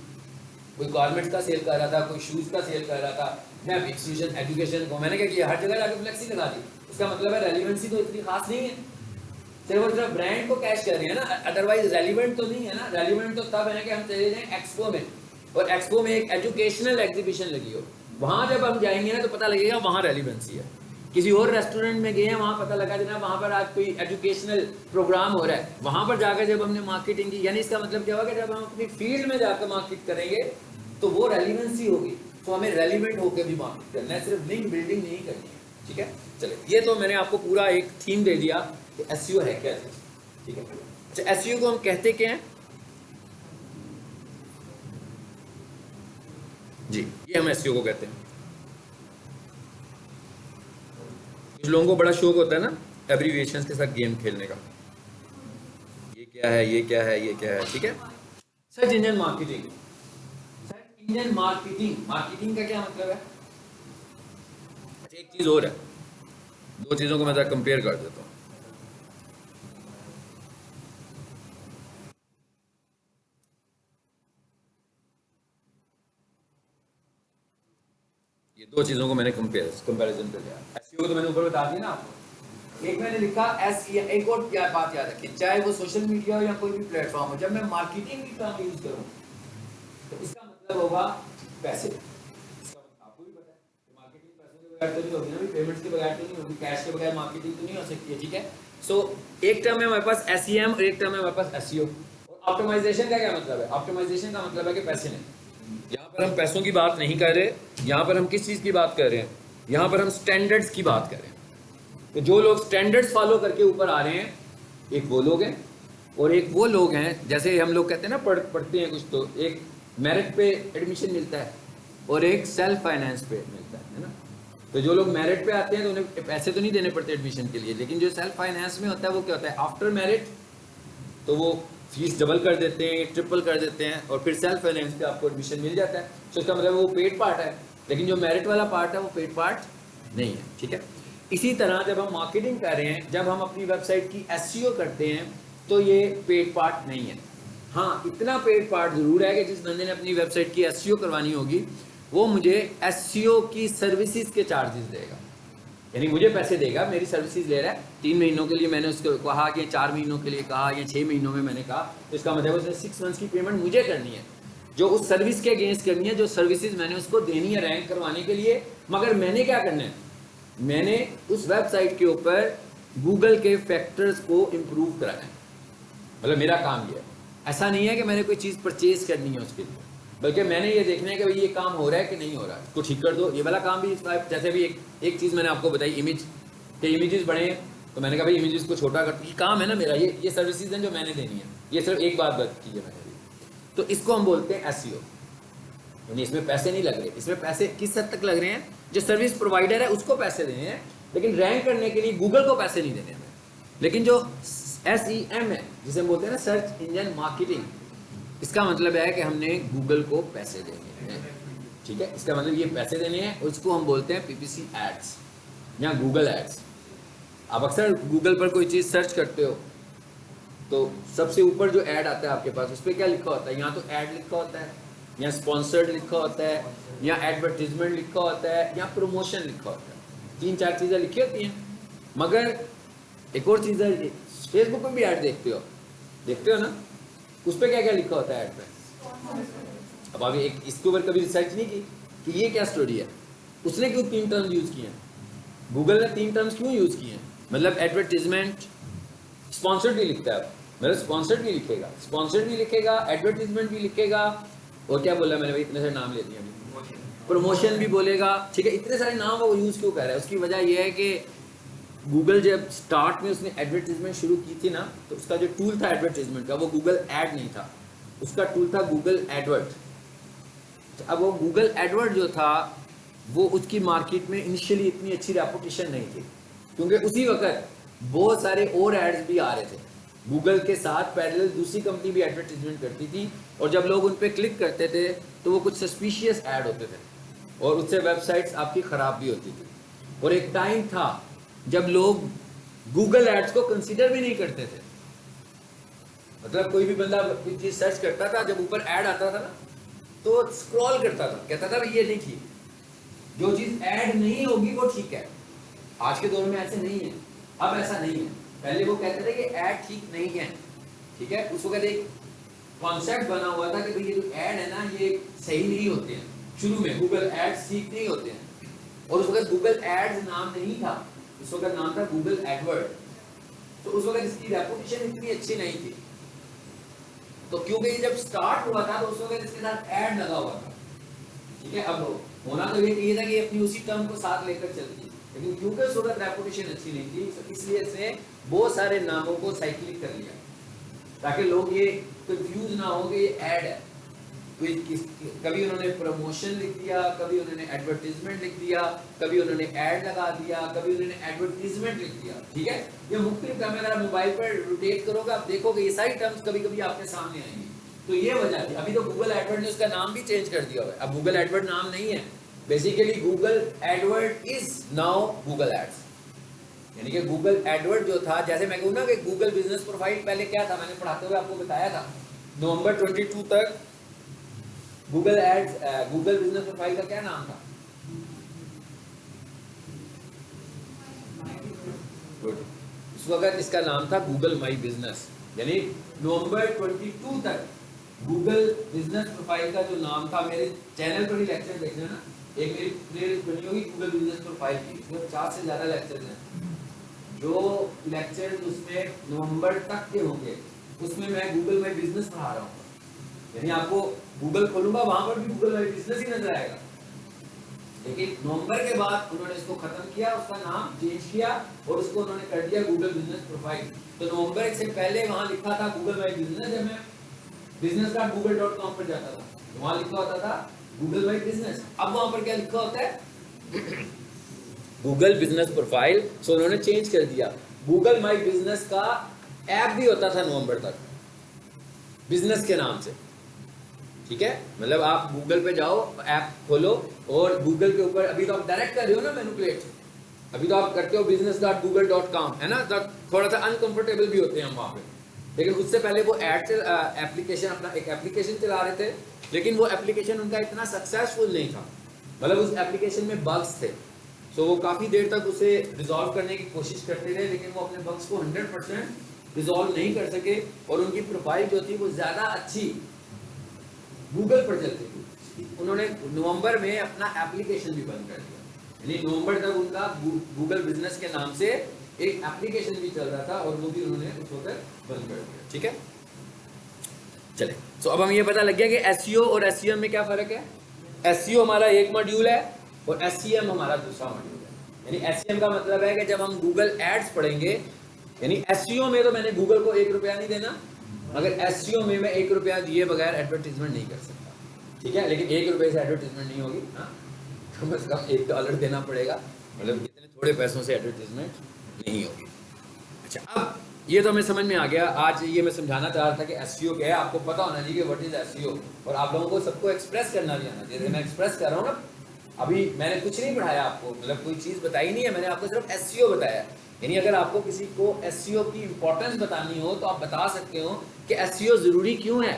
कोई गारमेंट्स का सेल कर रहा था, कोई शूज़ का सेल कर रहा था, मैं एक्सक्लूजन एजुकेशन को मैंने क्या किया, हर जगह जाकर फ्लेक्सी लगा दी। इसका मतलब है रेलिवेंसी तो इतनी खास नहीं है, सिर्फ ब्रांड को कैश कर रहे हैं ना, अदरवाइज रेलिवेंट तो नहीं है ना। रेलिवेंट तो तब है कि हम चले जाएं एक्सपो में, और एक्सपो में एक एजुकेशनल एग्जीबिशन लगी हो, वहां जब हम जाएंगे ना तो पता लगेगा वहां रेलिवेंसी है। किसी और रेस्टोरेंट में गए हैं, वहां पता लगा जनाब वहां पर आज कोई एजुकेशनल प्रोग्राम हो रहा है, वहां पर जाकर जब हमने मार्केटिंग की, यानी इसका मतलब क्या होगा, जब हम अपनी फील्ड में जाकर मार्केट करेंगे तो वो रेलिवेंसी होगी। तो हमें रेलिवेंट होकर भी मार्केट करना है, सिर्फ लिंक बिल्डिंग नहीं करनी है। ठीक है, चलिए ये तो मैंने आपको पूरा एक थीम दे दिया कि एसईओ है क्या। ठीक है, अच्छा एसईओ को हम कहते क्या हैं जी, ये हम एसईओ को कहते हैं। कुछ लोगों को बड़ा शौक होता है ना एब्रीविएशंस के साथ गेम खेलने का, ये क्या है, ये क्या है, ये क्या है। ठीक है, search engine marketing. Search engine marketing, marketing का क्या मतलब है। अच्छा एक चीज और है, दो चीजों को मैं जरा कंपेयर कर देता हूँ। ये दो चीजों को मैंने कंपैरिजन कर लिया। एसईओ को तो मैंने ऊपर बता दिया ना आपको। एक मैंने लिखा एक और क्या बात याद रखें, चाहे वो सोशल मीडिया हो या कोई भी प्लेटफॉर्म हो, जब मैं मार्केटिंग की टर्म यूज करूं तो इसका मतलब होगा पैसे। इसका मतलब आपको भी पता है कि मार्केटिंग पैसों के बगैर तो नहीं होगी ना, पेमेंट्स के बगैर तो नहीं होगी, कैश के बगैर मार्केटिंग तो नहीं हो सकती है। ठीक है, सो एक टर्म है हमारे पास एसईएम और एक टर्म है हमारे पास एसईओ। और ऑप्टिमाइजेशन का क्या मतलब है, ऑप्टिमाइजेशन का मतलब है कि पैसे नहीं, यहाँ पर हम पैसों की बात नहीं कर रहे, यहाँ पर हम किस चीज़ की बात कर रहे हैं, यहाँ पर हम स्टैंडर्ड्स की बात कर रहे हैं। तो जो लोग स्टैंडर्ड्स फॉलो करके ऊपर आ रहे हैं, एक वो लोग हैं और एक वो लोग हैं, जैसे हम लोग कहते हैं ना पढ़ते हैं कुछ, तो एक मेरिट पे एडमिशन मिलता है और एक सेल्फ फाइनेंस पे मिलता है ना। तो जो लोग मेरिट पे आते हैं तो उन्हें पैसे तो नहीं देने पड़ते एडमिशन के लिए, लेकिन जो सेल्फ फाइनेंस में होता है वो क्या होता है, आफ्टर मेरिट तो वो फीस डबल कर देते हैं, ट्रिपल कर देते हैं, और फिर सेल्फ फाइनेंस पे आपको एडमिशन मिल जाता है। तो इसका मतलब वो पेड पार्ट है, लेकिन जो मेरिट वाला पार्ट है वो पेड पार्ट नहीं है। ठीक है, इसी तरह जब हम मार्केटिंग कर रहे हैं, जब हम अपनी वेबसाइट की एसईओ करते हैं तो ये पेड पार्ट नहीं है। हाँ, इतना पेड पार्ट जरूर है कि जिस बंदे ने अपनी वेबसाइट की एसईओ करवानी होगी वो मुझे एसईओ की सर्विसेज के चार्जेस देगा, यानी मुझे पैसे देगा, मेरी सर्विसेज ले रहा है। 3 महीनों के लिए मैंने उसको कहा कि 4 महीनों के लिए कहा या 6 महीनों में मैंने कहा, तो इसका मतलब उसने 6 मंथ्स की पेमेंट मुझे करनी है, जो उस सर्विस के अगेंस्ट करनी है, जो सर्विसेज मैंने उसको देनी है रैंक करवाने के लिए। मगर मैंने क्या करना है, मैंने उस वेबसाइट के ऊपर गूगल के फैक्टर्स को इम्प्रूव कराना है, मतलब मेरा काम ये है। ऐसा नहीं है कि मैंने कोई चीज़ परचेज करनी है उसके लिए, बल्कि मैंने ये देखना है कि भाई ये काम हो रहा है कि नहीं हो रहा है, इसको ठीक कर दो। ये वाला काम भी जैसे भी एक चीज़ मैंने आपको बताई, इमेज के इमेजेस बड़े हैं, तो मैंने कहा भाई इमेजेस को छोटा कर, ये काम है ना मेरा, ये सर्विसेज हैं जो मैंने देनी है। ये सिर्फ एक बात कीजिए मैंने, तो इसको हम बोलते हैं एसईओ, यानी इसमें पैसे नहीं लग रहे। इसमें पैसे किस हद तक लग रहे हैं, जो सर्विस प्रोवाइडर है उसको पैसे देने हैं, लेकिन रैंक करने के लिए गूगल को पैसे नहीं देने हमें। लेकिन जो SEM है, जिसे हम बोलते हैं ना सर्च इंजन मार्केटिंग, इसका मतलब है कि हमने गूगल को पैसे देने हैं। ठीक है, इसका मतलब ये पैसे देने हैं, उसको हम बोलते हैं PPC एड्स या गूगल एड्स। आप अक्सर गूगल पर कोई चीज़ सर्च करते हो तो सबसे ऊपर जो ऐड आता है आपके पास, उस पर क्या लिखा होता है, यहाँ तो ऐड लिखा होता है, या स्पॉन्सर्ड लिखा होता है, या एडवर्टीजमेंट लिखा होता है, या प्रमोशन लिखा होता है। 3-4 चीज़ें लिखी होती हैं। मगर एक और चीज़ है, फेसबुक पर भी ऐड देखते हो ना, उस पर क्या क्या लिखा होता है ऐड पे। अब अभी एक इसके ऊपर कभी रिसर्च नहीं की कि ये क्या स्टोरी है, उसने क्यों 3 टर्म्स यूज़ किए हैं, गूगल ने 3 टर्म्स क्यों यूज़ किए हैं। मतलब एडवर्टीजमेंट, स्पॉन्सर्ड भी लिखता है, मतलब स्पॉन्सर्ड भी लिखेगा, स्पॉन्सर्ड भी लिखेगा, एडवर्टीजमेंट भी लिखेगा, और क्या बोला मैंने भाई, इतने सारे नाम ले दिए अभी, प्रमोशन भी बोलेगा। ठीक है, इतने सारे नाम वो यूज़ क्यों कर रहा है, उसकी वजह यह है कि गूगल जब स्टार्ट में उसने एडवर्टीजमेंट शुरू की थी ना, तो उसका जो टूल था एडवर्टीजमेंट का, वो गूगल ऐड नहीं था, उसका टूल था गूगल एडवर्ड। तो अब वो गूगल एडवर्ड जो था वो उसकी मार्केट में इनिशियली इतनी अच्छी रेपुटेशन नहीं थी, क्योंकि उसी वक्त बहुत सारे और एड्स भी आ रहे थे। गूगल के साथ पैरेलल दूसरी कंपनी भी एडवर्टीजमेंट करती थी, और जब लोग उन पर क्लिक करते थे तो वो कुछ सस्पिशियस ऐड होते थे, और उससे वेबसाइट्स आपकी ख़राब भी होती थी। और एक टाइम था जब लोग गूगल एड्स को कंसीडर भी नहीं करते थे, मतलब कोई भी बंदा कोई चीज़ सर्च करता था, जब ऊपर ऐड आता था ना तो स्क्रॉल करता था, कहता था ये नहीं ठीक, जो चीज़ ऐड नहीं होगी वो ठीक है। आज के दौर में ऐसे नहीं है, अब ऐसा नहीं है, पहले वो कहते थे कि ऐड ठीक नहीं है, ठीक है, उस वक्त एक कॉन्सेप्ट बना हुआ था कि भाई ये जो ऐड है ना ये सही नहीं होते हैं, शुरू में गूगल एड्स ठीक नहीं होते हैं, और उस वक्त गूगल एड्स नाम नहीं था, उस वक्त नाम था गूगल एडवर्ड। तो उस वक्त इसकी रेपुटेशन इतनी अच्छी नहीं थी, तो क्योंकि ये जब स्टार्ट हुआ था तो उस वक्त इसके साथ ऐड लगा हुआ था, ठीक है। अब होना तो ये चाहिए था कि अपनी उसी टर्म को साथ लेकर चलती, लेकिन क्योंकि उस वक्त रेपुटेशन अच्छी नहीं थी, तो इसलिए इसने बहुत सारे नामों को साइक्लिक कर लिया ताकि लोग ये कंफ्यूज ना हो कि ये ऐड है। कभी उन्होंने प्रमोशन लिख दिया, कभी उन्होंने एडवर्टीजमेंट लिख दिया, कभी उन्होंने ऐड लगा दिया, कभी उन्होंने एडवर्टीजमेंट लिख दिया, ठीक है। ये मुख्तलिफ टर्म, अगर आप मोबाइल पर रोटेट करोगे आप देखोगे ये सारी टर्म्स कभी कभी आपके सामने आएंगी। तो ये वजह थी। अभी तो गूगल एडवर्ड ने उसका नाम भी चेंज कर दिया हुआ है, अब गूगल एडवर्ड नाम नहीं है, basically Google AdWord is now Google Ads, यानी कि गूगल एडवर्ड जो था, जैसे मैं कहूँ ना कि गूगल बिजनेस प्रोफाइल पहले क्या था, मैंने पढ़ाते हुए आपको बताया था, नवंबर 22 तक Google Ads, Google business profile का क्या नाम था? उस वक्त इसका नाम था गूगल माई बिजनेस, यानी नवंबर 22 तक गूगल बिजनेस प्रोफाइल का जो नाम था, मेरे चैनल पर ही लेक्चर देखना ना, एक मेरी प्लेलिस्ट बनी होगी गूगल बिजनेस प्रोफाइल की, उसमें 50 से ज्यादा लेक्चर हैं, जो लेक्चर उसमें नवंबर तक के होंगे उसमें मैं गूगल माई बिजनेस पढ़ा रहा हूँ, यानी आपको गूगल खोलूंगा वहां पर भी गूगल माई बिजनेस ही नजर आएगा। लेकिन नवंबर के बाद उन्होंने इसको खत्म किया, उसका नाम चेंज किया और उसको उन्होंने कर दिया गूगल बिजनेस प्रोफाइल। तो नवंबर से पहले वहां लिखा था गूगल माई बिजनेस, जब मैं business.google.com पर जाता था तो वहां लिखा होता था गूगल माई बिजनेस, अब वहां पर क्या लिखा होता है? Google business profile. सो उन्होंने चेंज कर दिया। गूगल माई बिजनेस का ऐप भी होता था नवंबर तक बिजनेस के नाम से, ठीक है। मतलब आप गूगल पे जाओ, ऐप खोलो और गूगल के ऊपर, अभी तो आप डायरेक्ट कर रहे हो ना मैनिपुलेट, अभी तो आप करते हो business.google.com, है ना, तो थोड़ा सा अनकंफर्टेबल भी होते हैं हम वहाँ पे, लेकिन उससे पहले वो एड एप्लीकेशन, अपना एक एप्लीकेशन चला रहे थे, लेकिन वो एप्लीकेशन उनका इतना सक्सेसफुल नहीं था, मतलब उस एप्लीकेशन में बग्स थे, तो वो काफ़ी देर तक उसे रिजॉल्व करने की कोशिश करते रहे, लेकिन वो अपने बग्स को 100% रिजॉल्व नहीं कर सके, और उनकी प्रोफाइल जो थी वो ज़्यादा अच्छी गूगल पर चलती थी। उन्होंने नवंबर में अपना एप्लीकेशन भी बंद कर दिया, यानी नवंबर तक उनका गूगल बिजनेस के नाम से एक एप्लीकेशन भी चल रहा था और वो भी उन्होंने उस वक्त बंद कर दिया, ठीक है। चले, तो अब हमें ये पता लग गया कि एसईओ और एसईएम में क्या फ़र्क है। एसईओ हमारा एक मॉड्यूल है और एसईएम हमारा दूसरा मॉड्यूल है, यानी एसईएम का मतलब है कि जब हम गूगल एड्स पढ़ेंगे, यानी एसईओ में तो मैंने गूगल को 1 रुपया नहीं देना, मगर एसईओ में मैं 1 रुपया दिए बगैर एडवर्टीजमेंट नहीं कर सकता, ठीक है, लेकिन 1 रुपये से एडवर्टीजमेंट नहीं होगी, हाँ, कम से कम $1 देना पड़ेगा, मतलब इतने थोड़े पैसों से एडवर्टीजमेंट नहीं होगी। अच्छा, अब ये तो हमें समझ में आ गया। आज ये मैं समझाना चाह रहा था कि एसईओ क्या है, आपको पता होना चाहिए कि व्हाट इज एसईओ, और आप लोगों को सबको एक्सप्रेस करना भी आना चाहिए। जैसे मैं एक्सप्रेस कर रहा हूँ ना, अभी मैंने कुछ नहीं पढ़ाया आपको, मतलब कोई चीज़ बताई नहीं है, मैंने आपको सिर्फ एसईओ बताया, यानी अगर आपको किसी को एसईओ की इंपॉर्टेंस बतानी हो तो आप बता सकते हो कि एसईओ ज़रूरी क्यों है।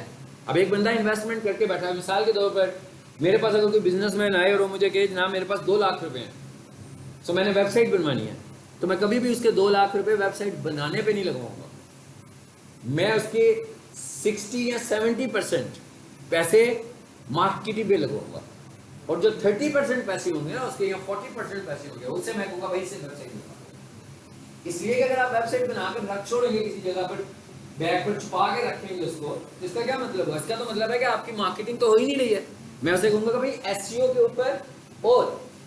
अब एक बंदा इन्वेस्टमेंट करके बैठा है, मिसाल के तौर पर मेरे पास अगर कोई बिजनेसमैन आए और वो मुझे कहे जनाब मेरे पास 2 लाख रुपए हैं, तो मैंने वेबसाइट बनवानी है, तो मैं कभी भी उसके 2 लाख रुपए वेबसाइट बनाने पे नहीं लगवाऊंगा, मैं उसके 60 या 70% पैसे मार्केटिंग पे लगवाऊंगा, और जो 30% पैसे होंगे ना उसके, या 40% पैसे होंगे, उससे मैं कहूँगा भाई इससे वेबसाइट बनवा। इसलिए कि अगर आप वेबसाइट बनाकर रख छोड़ेंगे किसी जगह पर, बैग पर छुपा के रखेंगे उसको, तो इसका क्या मतलब हुआ? इसका तो मतलब है कि आपकी मार्केटिंग तो हो ही नहीं रही है। मैं उसे कहूँगा कि भाई एसईओ के ऊपर और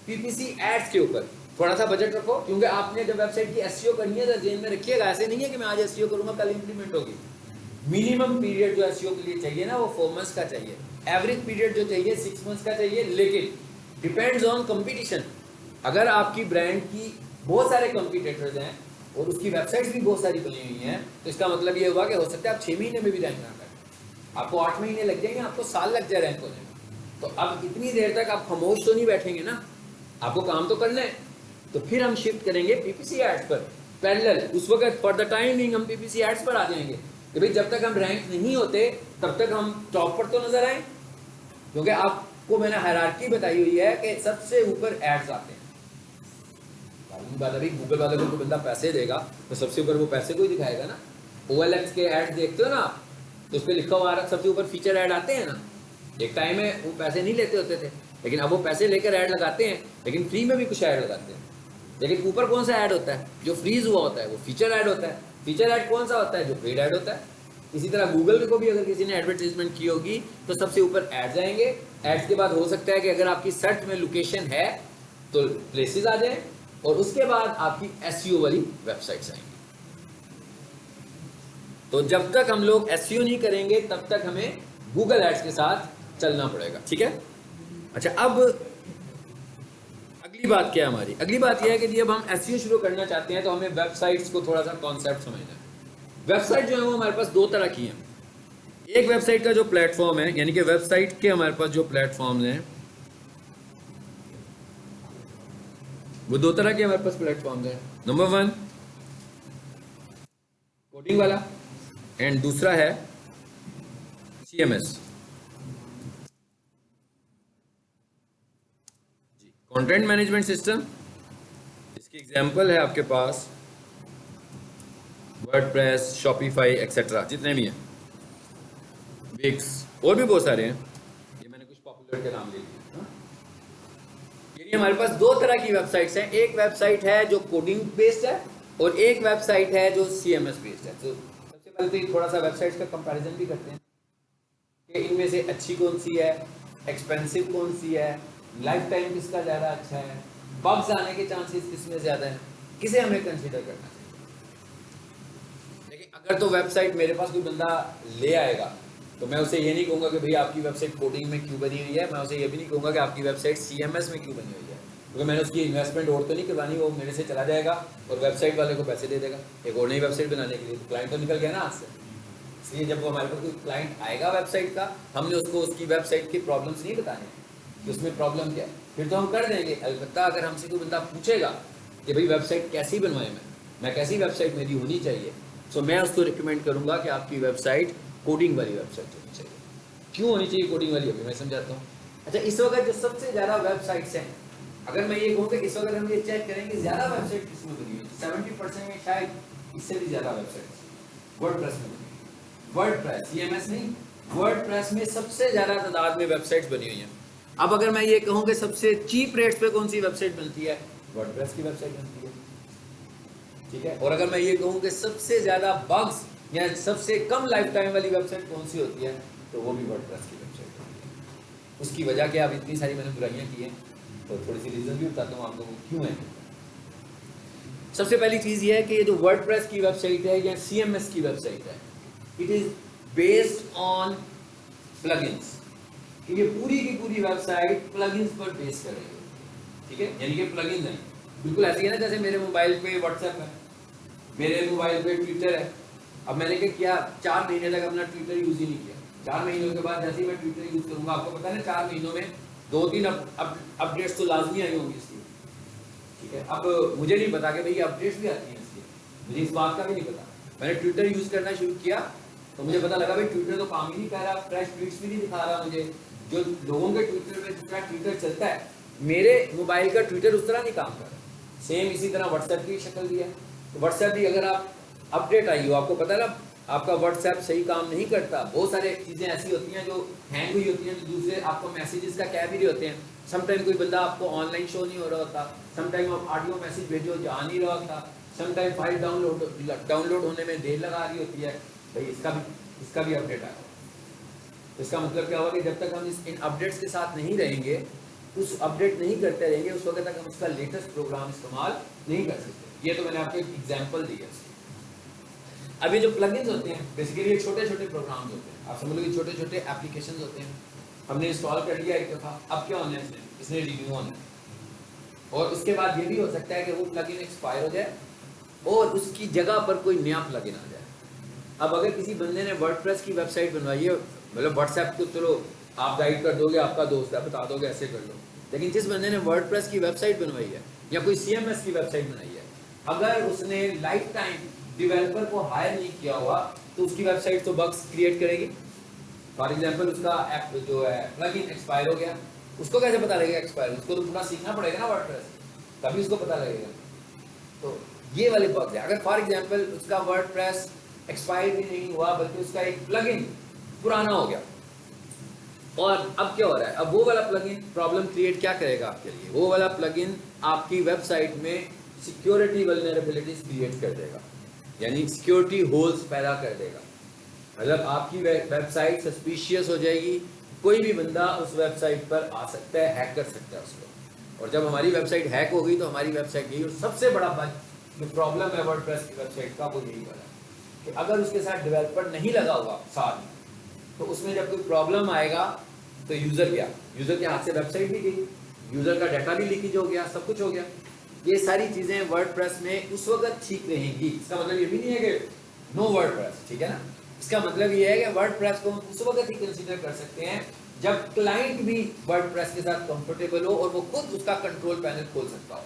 पीपीसी एड्स के ऊपर थोड़ा सा बजट रखो, क्योंकि आपने जब वेबसाइट की एसईओ करनी है तो जेन में रखिएगा, ऐसे नहीं है कि मैं आज एसईओ करूँगा कल इंप्लीमेंट होगी। मिनिमम पीरियड जो एसईओ के लिए चाहिए ना वो 4 मंथ्स का चाहिए, एवरेज पीरियड जो चाहिए 6 मंथ्स का चाहिए, लेकिन डिपेंड्स ऑन कंपटीशन। अगर आपकी ब्रांड की बहुत सारे कंपटीटर्स हैं और उसकी वेबसाइट्स भी बहुत सारी बनी हुई हैं, तो इसका मतलब ये हुआ कि हो सकता है आप 6 महीने में भी रैंक ना करें, आपको 8 महीने लग जाएंगे, आपको साल लग जाए रैंक होने में। तो अब इतनी देर तक आप खामोश तो नहीं बैठेंगे ना, आपको काम तो करना है। तो फिर हम शिफ्ट करेंगे पीपीसी एड्स पर पैरेलल। उस वक्त फॉर द टाइम बिंग हम पीपीसी एड्स पर आ जाएंगे कि भाई जब तक हम रैंक नहीं होते तब तक हम टॉप पर तो नजर आए, क्योंकि आपको मैंने हायरार्की बताई हुई है कि सबसे ऊपर एड्स आते हैं, बात अभी गूगल वाले को बंदा पैसे देगा तो सबसे ऊपर वो पैसे को ही दिखाएगा ना। OLX के ऐड देखते हो ना, तो उस पर लिखा हुआ आ रहा सबसे ऊपर फीचर ऐड आते हैं ना। एक टाइम में वो पैसे नहीं लेते होते थे, लेकिन अब वो पैसे लेकर ऐड लगाते हैं, लेकिन फ्री में भी कुछ ऐड लगाते हैं। लेकिन ऊपर कौन सा ऐड होता है? जो फ्रीज हुआ होता है वो फीचर ऐड होता है। फीचर ऐड कौन सा होता है? जो पेड ऐड होता है। इसी तरह गूगल को भी अगर किसी ने एडवर्टीजमेंट की होगी तो सबसे ऊपर एड्स आएंगे। एड्स के बाद हो सकता है कि अगर आपकी सर्च में लोकेशन है तो प्लेसेस आ जाए, और उसके बाद आपकी SEO वाली वेबसाइट्स आएंगी। तो जब तक हम लोग SEO नहीं करेंगे तब तक हमें गूगल एड्स के साथ चलना पड़ेगा, ठीक है। अच्छा, अब अगली बात क्या है हमारी? अगली बात यह है कि जब हम SEO शुरू करना चाहते हैं तो हमें वेबसाइट्स को थोड़ा सा कॉन्सेप्ट समझना है। वेबसाइट जो है वो हमारे पास दो तरह की हैं। एक वेबसाइट का जो प्लेटफॉर्म है, यानी कि वेबसाइट के हमारे पास जो प्लेटफॉर्म हैं वो दो तरह के हमारे पास प्लेटफॉर्म हैं। नंबर 1 कोडिंग वाला, एंड दूसरा है CMS, कंटेंट मैनेजमेंट सिस्टम। इसकी एग्जांपल है आपके पास वर्डप्रेस, शॉपिफाई एक्सेट्रा, जितने भी हैं, विक्स, और भी बहुत सारे हैं। ये मैंने कुछ पॉपुलर के नाम ले लिए। यानी हमारे पास दो तरह की वेबसाइट्स हैं। एक वेबसाइट है जो कोडिंग बेस्ड है और एक वेबसाइट है जो CMS बेस्ड है। तो सबसे पहले तो थोड़ा सा वेबसाइट्स का कंपैरिजन भी करते हैं कि इनमें से अच्छी कौन सी है, एक्सपेंसिव कौन सी है, लाइफ टाइम किसका ज़्यादा अच्छा है, बग्स आने के चांसेस किसमें ज़्यादा है, किसे हमें कंसीडर करना चाहिए। लेकिन अगर तो वेबसाइट मेरे पास कोई बंदा ले आएगा तो मैं उसे ये नहीं कहूँगा कि भाई आपकी वेबसाइट कोडिंग में क्यों बनी हुई है, मैं उसे ये भी नहीं कहूँगा कि आपकी वेबसाइट CMS में क्यों बनी हुई है, क्योंकि मैंने उसकी इन्वेस्टमेंट और तो नहीं करवानी, वो मेरे से चला जाएगा और वेबसाइट वाले को पैसे दे देगा एक और नई वेबसाइट बनाने के लिए। तो क्लाइंट तो निकल गया ना हाथ से। इसलिए जब वो हमारे पास कोई क्लाइंट आएगा वेबसाइट का, हमने उसको उसकी वेबसाइट की प्रॉब्लम्स नहीं बताने कि उसमें प्रॉब्लम क्या है, फिर तो हम कर देंगे। अलबत्ता अगर हमसे कोई बंदा पूछेगा कि भाई वेबसाइट कैसी बनवाए, मैं कैसी वेबसाइट मेरी होनी चाहिए, तो मैं उसको रिकमेंड करूँगा कि आपकी वेबसाइट कोडिंग वाली वेबसाइट होनी चाहिए। क्यों होनी चाहिए कोडिंग वाली, अभी मैं समझाता हूँ। अच्छा, इस वक्त जो सबसे ज़्यादा वेबसाइट्स हैं, अगर मैं ये कहूँ कि इस वक्त हम ये चेक करेंगे ज़्यादा वेबसाइट किसमें बनी हुई है, 70% में शायद इससे भी ज़्यादा वेबसाइट्स वर्डप्रेस में बनी है। वर्डप्रेस, CMS नहीं, वर्डप्रेस में सबसे ज़्यादा तादाद में वेबसाइट्स बनी हुई हैं। अब अगर मैं ये कहूँ कि सबसे चीप रेट्स पे कौन सी वेबसाइट बनती है, वर्डप्रेस की वेबसाइट बनती है, ठीक है। और अगर मैं ये कहूँ कि सबसे ज़्यादा बग्स या सबसे कम लाइफ टाइम वाली वेबसाइट कौन सी होती है, तो वो भी वर्डप्रेस की वेबसाइट होती है। उसकी वजह क्या, अब इतनी सारी मैंने बुराइयाँ की हैं तो थोड़ी सी रीज़न भी बताता हूँ आपको क्यों है। सबसे पहली चीज़ ये है कि ये जो वर्डप्रेस की वेबसाइट है या CMS की वेबसाइट है, it is based on plugins. ये पूरी की पूरी वेबसाइट प्लगइन्स पर बेस कर रही है, ठीक है। यानी कि प्लगइन्स है, बिल्कुल ऐसे ही है ना जैसे मेरे मोबाइल पे व्हाट्सएप है, मेरे मोबाइल पे ट्विटर है। अब मैंने क्या किया, 4 महीने तक अपना ट्विटर यूज़ ही नहीं किया। 4 महीनों के बाद जैसे ही मैं ट्विटर यूज़ करूँगा, आपको पता है ना 4 महीनों में 2-3 अपडेट्स तो लाजमी आई होंगी इसकी, ठीक है। अब मुझे नहीं पता कि भाई अपडेट्स भी आती हैं इसकी, मुझे इस बात का भी नहीं पता। मैंने ट्विटर यूज़ करना शुरू किया तो मुझे पता लगा भाई ट्विटर तो काम ही नहीं कर रहा, फ्रेश ट्वीट्स भी नहीं दिखा रहा मुझे। जो लोगों के ट्विटर पे जितना ट्विटर चलता है, मेरे मोबाइल का ट्विटर उस तरह नहीं काम कर रहा। सेम इसी तरह व्हाट्सएप की शक्ल भी है। तो व्हाट्सएप भी अगर आप अपडेट आई हो, आपको पता है ना आपका व्हाट्सएप सही काम नहीं करता, बहुत सारे चीज़ें ऐसी होती हैं जो हैंग हुई होती हैं, जो दूसरे आपको मैसेजेस का कह भी रहे होते हैं। समटाइम कोई बंदा आपको ऑनलाइन शो नहीं हो रहा होता, समटाइम आप ऑडियो मैसेज भेजो जा नहीं रहा होता, समटाइम फाइल डाउनलोड होने में देर लगा रही होती है। भाई इसका भी अपडेट आया। तो इसका मतलब क्या होगा कि जब तक हम इन अपडेट्स के साथ नहीं रहेंगे, उस अपडेट नहीं करते रहेंगे, उस वक्त तक हम उसका लेटेस्ट प्रोग्राम इस्तेमाल नहीं कर सकते। ये तो मैंने आपको एक एग्जाम्पल दी है। अब ये जो प्लगइन्स होते हैं बेसिकली ये छोटे छोटे प्रोग्राम्स होते हैं, आप समझ लो कि छोटे छोटे एप्लीकेशंस होते हैं। हमने इंस्टॉल कर लिया एक दफ़ा, अब क्या होना है, इसने रिन्यू होना है। और उसके बाद ये भी हो सकता है कि वो प्लगइन एक्सपायर हो जाए और उसकी जगह पर कोई नया प्लगइन आ जाए। अब अगर किसी बंदे ने वर्डप्रेस की वेबसाइट बनवाई है, मतलब व्हाट्सएप को चलो आप गाइड कर दोगे, आपका दोस्त है बता दोगे ऐसे कर लो, लेकिन जिस बंदे ने वर्डप्रेस की वेबसाइट बनवाई है या कोई CMS की वेबसाइट बनाई है, अगर उसने लाइफ टाइम डेवलपर को हायर नहीं किया हुआ तो उसकी वेबसाइट तो बग्स क्रिएट करेगी। फॉर एग्जांपल उसका ऐप जो है प्लगइन एक्सपायर हो गया, उसको कैसे पता लगेगा एक्सपायर? उसको तो पूरा सीखना पड़ेगा ना वर्डप्रेस, तभी उसको पता लगेगा। तो ये वाले बग है। अगर फॉर एग्जांपल उसका वर्डप्रेस एक्सपायर भी नहीं हुआ बल्कि उसका एक प्लगइन पुराना हो गया, और अब क्या हो रहा है, अब वो वाला प्लगइन प्रॉब्लम क्रिएट क्या करेगा आपके लिए, वो वाला प्लगइन आपकी वेबसाइट में सिक्योरिटी वल्नरेबिलिटीज क्रिएट कर देगा, यानी सिक्योरिटी होल्स पैदा कर देगा। मतलब आपकी वेबसाइट सस्पिशियस हो जाएगी, कोई भी बंदा उस वेबसाइट पर आ सकता है, हैक कर सकता है उसको। और जब हमारी वेबसाइट हैक हो गई तो हमारी वेबसाइट गई। और सबसे बड़ा जो प्रॉब्लम है वर्डप्रेस की वेबसाइट का वो यही वाला कि अगर उसके साथ डेवलपर नहीं लगा हुआ साथ, तो उसमें जब कोई प्रॉब्लम आएगा तो यूजर गया, यूजर के हाथ से वेबसाइट भी गई, यूजर का डाटा भी लीकेज हो गया, सब कुछ हो गया। ये सारी चीजें वर्डप्रेस में उस वक्त ठीक रहेंगी। इसका मतलब ये भी नहीं है कि नो वर्डप्रेस, ठीक है ना। इसका मतलब ये है कि वर्डप्रेस को हम उस वक्त ही कंसीडर कर सकते हैं जब क्लाइंट भी वर्डप्रेस के साथ कंफर्टेबल हो और वो खुद उसका कंट्रोल पैनल खोल सकता हो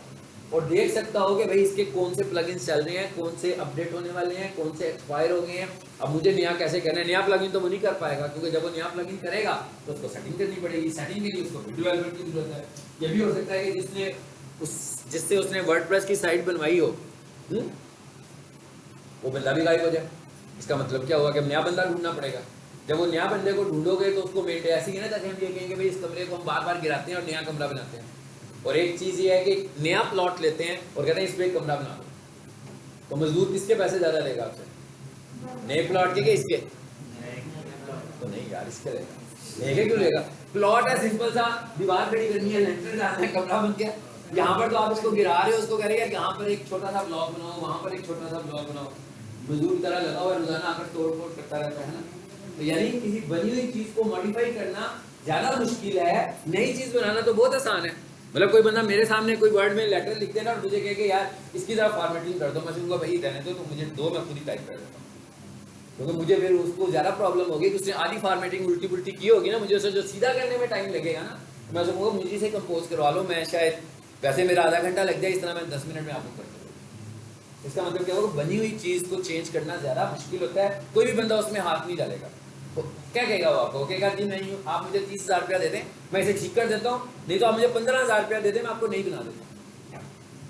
और देख सकता हो कि भाई इसके कौन से प्लगइन्स चल रहे हैं, कौन से अपडेट होने वाले हैं, कौन से एक्सपायर हो गए हैं। अब मुझे नया कैसे करना है, नया प्लगइन तो वो नहीं कर पाएगा, क्योंकि जब वो नया प्लगइन करेगा तो उसको सेटिंग करनी पड़ेगी। सेटिंग के लिए उसको वीडियो डेवलपर की जरूरत है। ये भी हो सकता है कि जिससे उसने वर्डप्रेस की साइट बनवाई हो वो बंदा भी गायब हो जाए। इसका मतलब क्या हुआ कि नया बंदा ढूंढना पड़ेगा। जब वो नया बंदे को ढूंढोगे तो उसको मेंटेन ऐसी है ना, जैसे हम ये कहेंगे भाई इस कमरे को हम बार बार गिराते हैं और नया कमरा बनाते हैं। और एक चीज ये है कि नया प्लॉट लेते हैं और कहते हैं इस पे एक कमरा बना दो, तो मजदूर किसके पैसे ज्यादा लेगा आपसे, नए प्लॉट के इसके? तो नहीं यार, इसके लेगा। नए के क्यों लेगा? प्लॉट है सिंपल सा, दीवार खड़ी करनी है, लेंटर डालना है, कमरा बन गया। यहाँ पर तो आप इसको गिरा रहे हो, उसको कह रहे हैं यहाँ पर एक छोटा सा ब्लॉक बनाओ, वहां पर एक छोटा सा ब्लॉक बनाओ। मजदूर की तरह लगा हुआ है, रोजाना आकर तोड़ फोड़ करता रहता है ना। तो यानी किसी बनी हुई चीज को मॉडिफाई करना ज्यादा मुश्किल है, नई चीज बनाना तो बहुत आसान है। मतलब कोई बंदा मेरे सामने कोई वर्ड में लेटर लिख देना और मुझे कहे कि यार इसकी तरह फॉर्मेटिंग कर दो, मैं कहूँगा भाई रहने दो, तो मुझे दो, मैं खुद ही टाइप कर देता हूँ। क्योंकि मुझे फिर उसको ज्यादा प्रॉब्लम होगी, उसने आधी फॉर्मेटिंग उल्टी पुल्टी की होगी ना, मुझे उसे जो सीधा करने में टाइम लगेगा ना, मैं उसे कहूँगा मुझे से कंपोज करवा लो, मैं शायद वैसे मेरा आधा घंटा लग जाए, इस तरह मैं 10 मिनट में आपको कर दूँ। इसका मतलब क्या होगा, बनी हुई चीज को चेंज करना ज्यादा मुश्किल होता है, कोई भी बंदा उसमें हाथ नहीं डालेगा। तो क्या कहेगा वो आपको, कहेगा जी नहीं, आप मुझे 30,000 रुपया दे दें, मैं इसे ठीक कर देता हूँ, नहीं तो आप मुझे 15,000 रुपया दे दें, मैं आपको नहीं बना देता हूँ।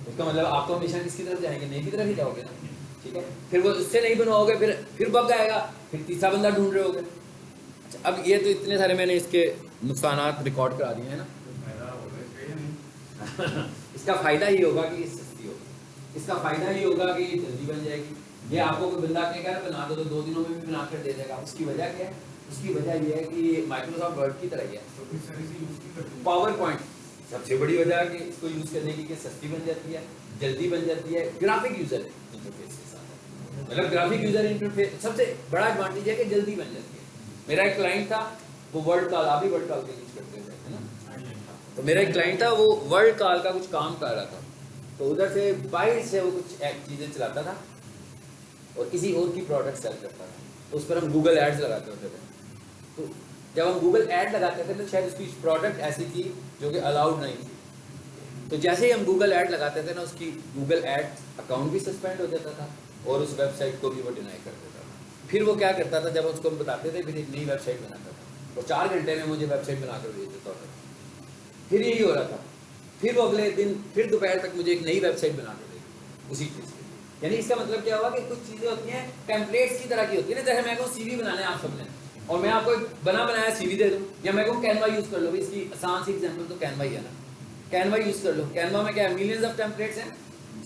इसका मतलब आप तो हमेशा किसकी तरफ जाएंगे, नहीं की तरफ ही जाओगे ना, ठीक है। फिर वो उससे नहीं बनवाओगे, फिर बग आएगा, फिर तीसरा बंदा ढूंढ रहे होगे। अच्छा, अब ये तो इतने सारे मैंने इसके नुकसानात रिकॉर्ड करा दिए हैं ना। इसका फायदा ये होगा कि सस्ती होगी, इसका फायदा ये होगा कि जल्दी बन जाएगी। ये आपको कोई बंदा कहेगा बना दो तो 2 दिनों में भी बना कर दे देगा। उसकी वजह क्या है? उसकी वजह ये है कि माइक्रोसॉफ्ट वर्ड की तरह ही है। पावर पॉइंट सबसे बड़ी वजह है कि इसको यूज करने की सस्ती बन जाती है, जल्दी बन जाती है। ग्राफिक यूजर इंटरफेस के साथ, मतलब ग्राफिक यूजर इंटरफेस सबसे बड़ा एडवांटेज है कि जल्दी बन जाती है। मेरा एक क्लाइंट था, वो वर्ड कॉल, आप भी वर्ड कॉल के यूज करते हैं है ना, तो मेरा एक क्लाइंट था, वो वर्ड कॉल का कुछ काम कर रहा था, तो उधर से बाहर से वो कुछ चीजें चलाता था और किसी और की प्रोडक्ट सेल करता था, तो उस पर हम गूगल एड्स लगाते होते थे। तो जब हम गूगल एड लगाते थे तो शायद उसकी प्रोडक्ट ऐसी थी जो कि अलाउड नहीं थी, तो जैसे ही हम गूगल ऐड लगाते थे ना, उसकी गूगल ऐड अकाउंट भी सस्पेंड हो जाता था और उस वेबसाइट को भी वो डिनाई कर देता था। फिर वो क्या करता था, जब उसको हम बताते थे, फिर एक नई वेबसाइट बनाता था और 4 घंटे में मुझे वेबसाइट बनाकर भेज देता था। फिर यही हो रहा था, फिर वो अगले दिन फिर दोपहर तक मुझे एक नई वेबसाइट बना के देगी उसी चीज़ के लिए। यानी इसका मतलब क्या हुआ कि कुछ चीज़ें होती हैं टेम्पलेट्स की तरह की होती है ना। जैसे मैं कहूँ CV बनाना है आप सबने, और मैं आपको एक बना बनाया CV दे दूँ, या मैं कहूँ कैनवा यूज़ कर लो, इसकी आसान सी एग्जाम्पल तो कैनवा ही है ना। कैनवा यूज़ कर लो, कैनवा में क्या है, मिलियंस ऑफ टेम्पलेट्स हैं।